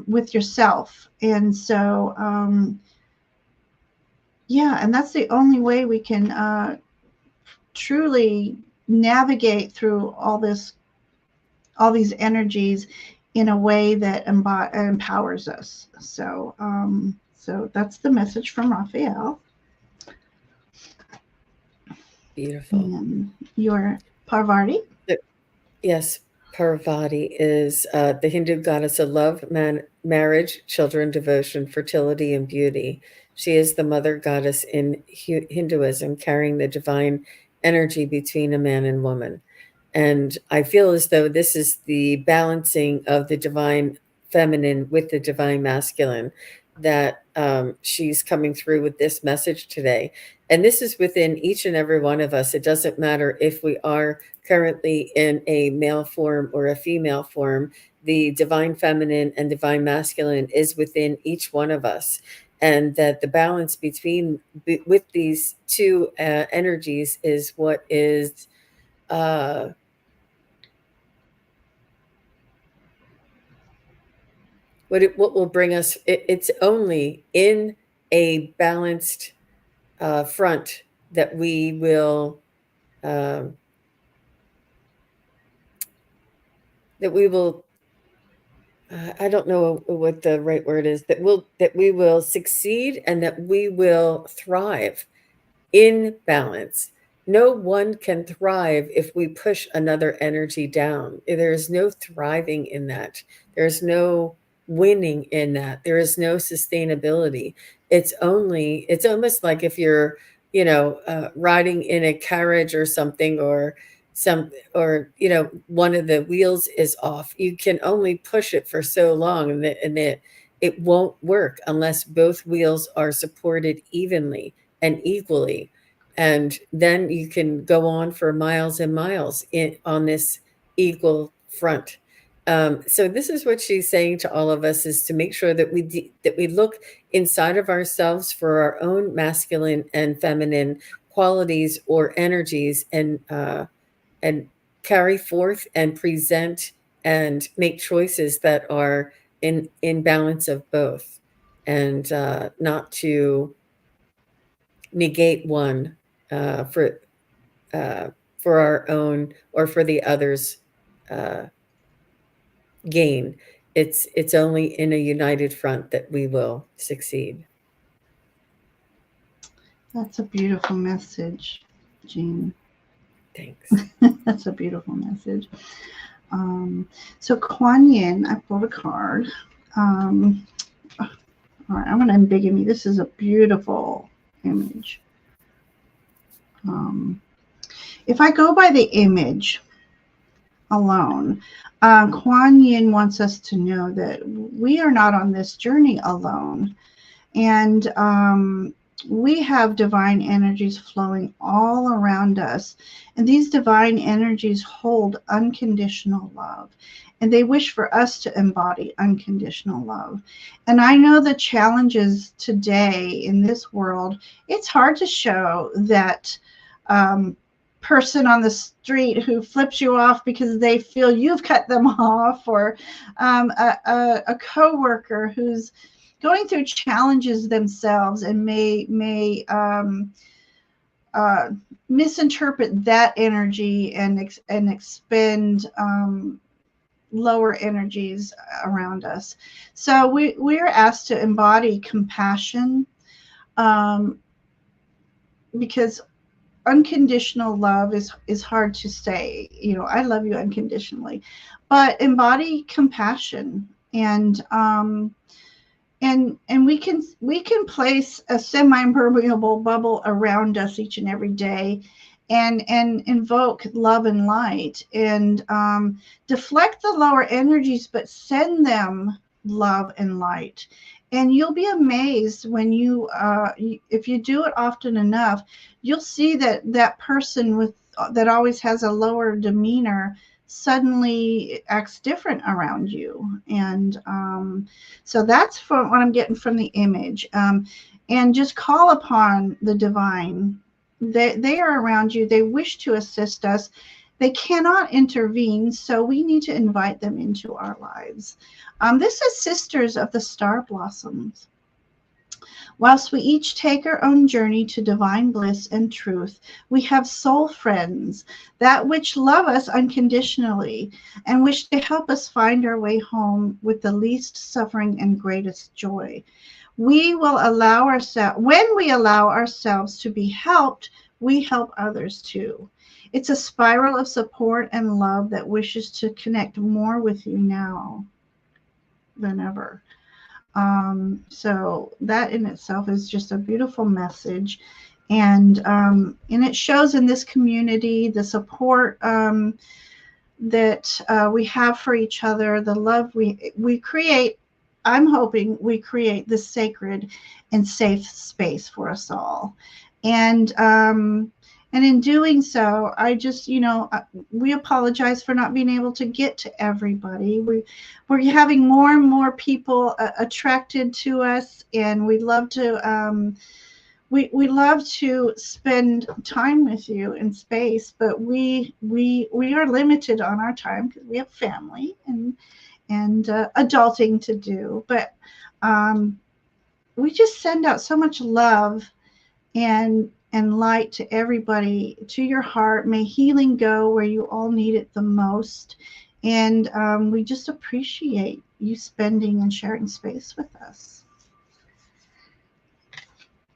with yourself. And so, and that's the only way we can truly navigate through all these energies in a way that empowers us. So, so that's the message from Raphael. Beautiful. And your Parvati? Yes, Parvati is the Hindu goddess of love, marriage, children, devotion, fertility, and beauty. She is the mother goddess in Hinduism, carrying the divine energy between a man and woman. And I feel as though this is the balancing of the divine feminine with the divine masculine, that she's coming through with this message today. And this is within each and every one of us. It doesn't matter if we are currently in a male form or a female form. The divine feminine and divine masculine is within each one of us. and that the balance with these two energies is what is what will bring us. It's only in a balanced front that we will um, that we will I don't know what the right word is, that we will succeed and that we will thrive in balance. No one can thrive if we push another energy down. There's no thriving in that. There's no winning in that. There is no sustainability. It's almost like if you're, riding in a carriage or something, or one of the wheels is off. You can only push it for so long, and it won't work unless both wheels are supported evenly and equally. And then you can go on for miles and miles on this equal front. So this is what she's saying to all of us: is to make sure that we look inside of ourselves for our own masculine and feminine qualities or energies, and carry forth and present and make choices that are in balance of both, and not to negate one for our own or for the other's gain. It's only in a united front that we will succeed. That's a beautiful message, Jean. Thanks. That's a beautiful message. So Kuan Yin, I pulled a card. All right, I'm going to embigamy. This is a beautiful image. If I go by the image alone, Kuan Yin wants us to know that we are not on this journey alone. And we have divine energies flowing all around us. And these divine energies hold unconditional love. And they wish for us to embody unconditional love. And I know the challenges today in this world, it's hard to show that person on the street who flips you off because they feel you've cut them off, or a coworker who's going through challenges themselves and may misinterpret that energy and expend lower energies around us. So we are asked to embody compassion, because unconditional love is hard to say. I love you unconditionally, but embody compassion, and we can place a semi-impermeable bubble around us each and every day, and invoke love and light, and deflect the lower energies, but send them love and light. And you'll be amazed when if you do it often enough, you'll see that person that always has a lower demeanor suddenly acts different around you. And so that's what I'm getting from the image. And just call upon the divine. They are around you. They wish to assist us. They cannot intervene, so we need to invite them into our lives. This is Sisters of the Star Blossoms. Whilst we each take our own journey to divine bliss and truth, we have soul friends, that which love us unconditionally and wish to help us find our way home with the least suffering and greatest joy. When we allow ourselves to be helped, we help others too. It's a spiral of support and love that wishes to connect more with you now than ever. So that in itself is just a beautiful message. And it shows in this community the support that we have for each other, the love we create. I'm hoping we create this sacred and safe space for us all. And And in doing so, I just, we apologize for not being able to get to everybody. We're having more and more people attracted to us, and we love to spend time with you in space, but we are limited on our time because we have family and adulting to do. But we just send out so much love and light to everybody, to your heart. May healing go where you all need it the most. And we just appreciate you spending and sharing space with us.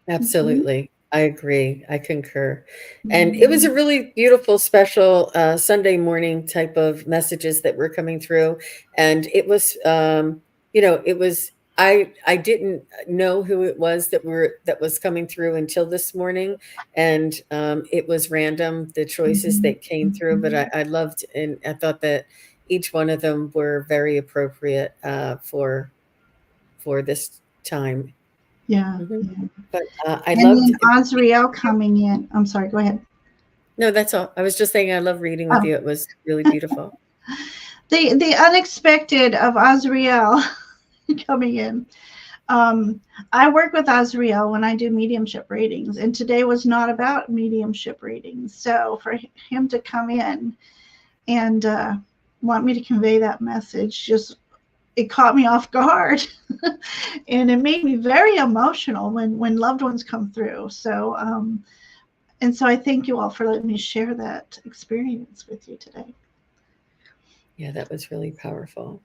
Absolutely. I agree. I concur. And it was a really beautiful, special Sunday morning type of messages that were coming through. And it was, it was, I didn't know who it was that was coming through until this morning. And it was random, the choices that came through, but I loved, and I thought that each one of them were very appropriate for this time. Yeah. But I and loved then Azriel coming in. I'm sorry, go ahead. No, that's all. I was just saying I love reading with you. It was really beautiful. The unexpected of Azriel coming in. I work with Azriel when I do mediumship readings, and today was not about mediumship readings. So for him to come in and want me to convey that message, it caught me off guard. And it made me very emotional when loved ones come through. So and so I thank you all for letting me share that experience with you today. Yeah, that was really powerful.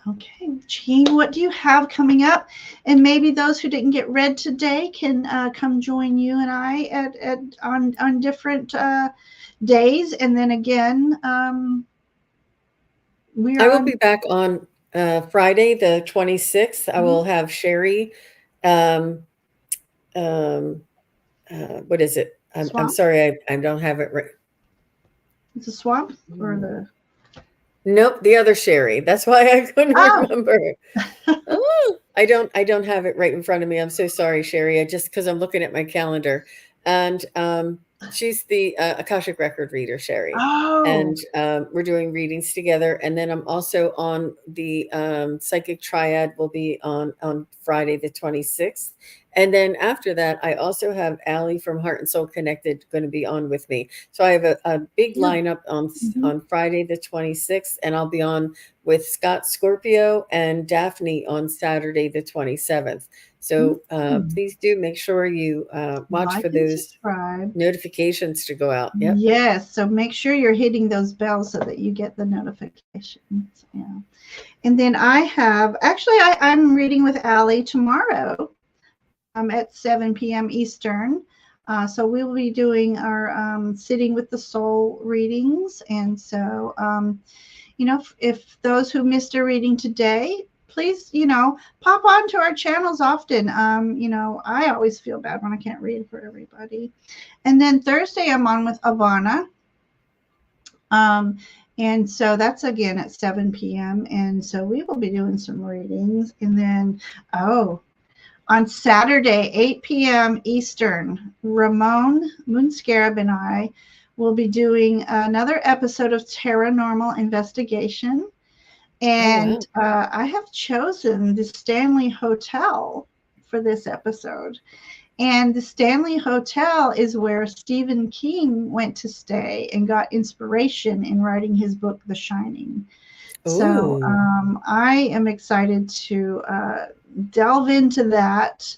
Okay, Jean, what do you have coming up? And maybe those who didn't get read today can come join you and I on different days. And then again, I will be back on Friday, the 26th. I will have Sherry. What is it? I'm sorry, I don't have it right. It's a swamp or the. Nope, the other Sherry. That's why I couldn't remember. I don't have it right in front of me. I'm so sorry, Sherry. Because I'm looking at my calendar, and she's the Akashic record reader, Sherry. And we're doing readings together. And then I'm also on the Psychic Triad. Will be on Friday the 26th. And then after that, I also have Allie from Heart and Soul Connected going to be on with me. So I have a big lineup on Friday the 26th, and I'll be on with Scott Scorpio and Daphne on Saturday the 27th. So please do make sure you watch for those notifications to go out. Yep. Yes. So make sure you're hitting those bells so that you get the notifications. Yeah. And then I'm reading with Allie tomorrow at 7 p.m. Eastern. So we will be doing our Sitting with the Soul readings. And so, if those who missed a reading today, please, pop onto our channels often. I always feel bad when I can't read for everybody. And then Thursday, I'm on with Ivana. And so that's again at 7 p.m. And so we will be doing some readings. And then, on Saturday, 8 p.m. Eastern, Ramon Moonscarab and I will be doing another episode of Tarotnormal Investigation. And I have chosen the Stanley Hotel for this episode. And the Stanley Hotel is where Stephen King went to stay and got inspiration in writing his book, The Shining. Ooh. So I am excited to delve into that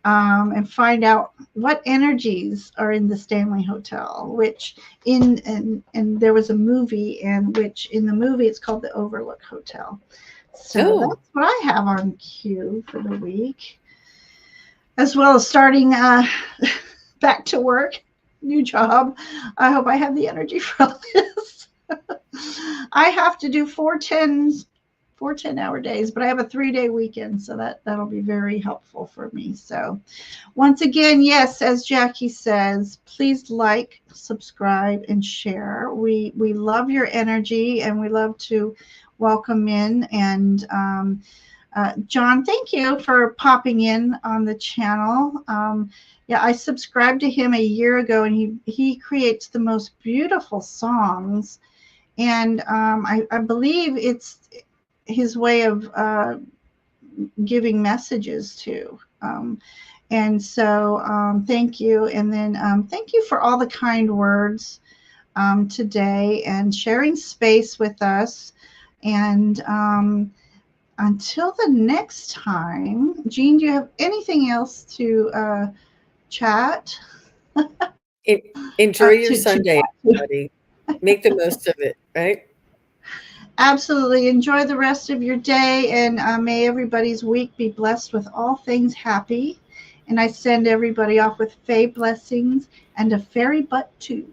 and find out what energies are in the Stanley Hotel, which and there was a movie, and which in the movie it's called the Overlook Hotel. So that's what I have on cue for the week, as well as starting back to work, new job. I hope I have the energy for this. I have to do 4 10-hour days, but I have a 3-day weekend, so that'll be very helpful for me. So once again, yes, as Jackie says, please like, subscribe, and share. We love your energy, and we love to welcome in. And John, thank you for popping in on the channel. Yeah, I subscribed to him a year ago, and he creates the most beautiful songs, and I believe it's his way of giving messages too. And so thank you, and then thank you for all the kind words today and sharing space with us. And until the next time, Jean, do you have anything else to chat? Enjoy your Sunday, everybody. Make the most of it, right? Absolutely. Enjoy the rest of your day, and may everybody's week be blessed with all things happy. And I send everybody off with fae blessings and a fairy butt too.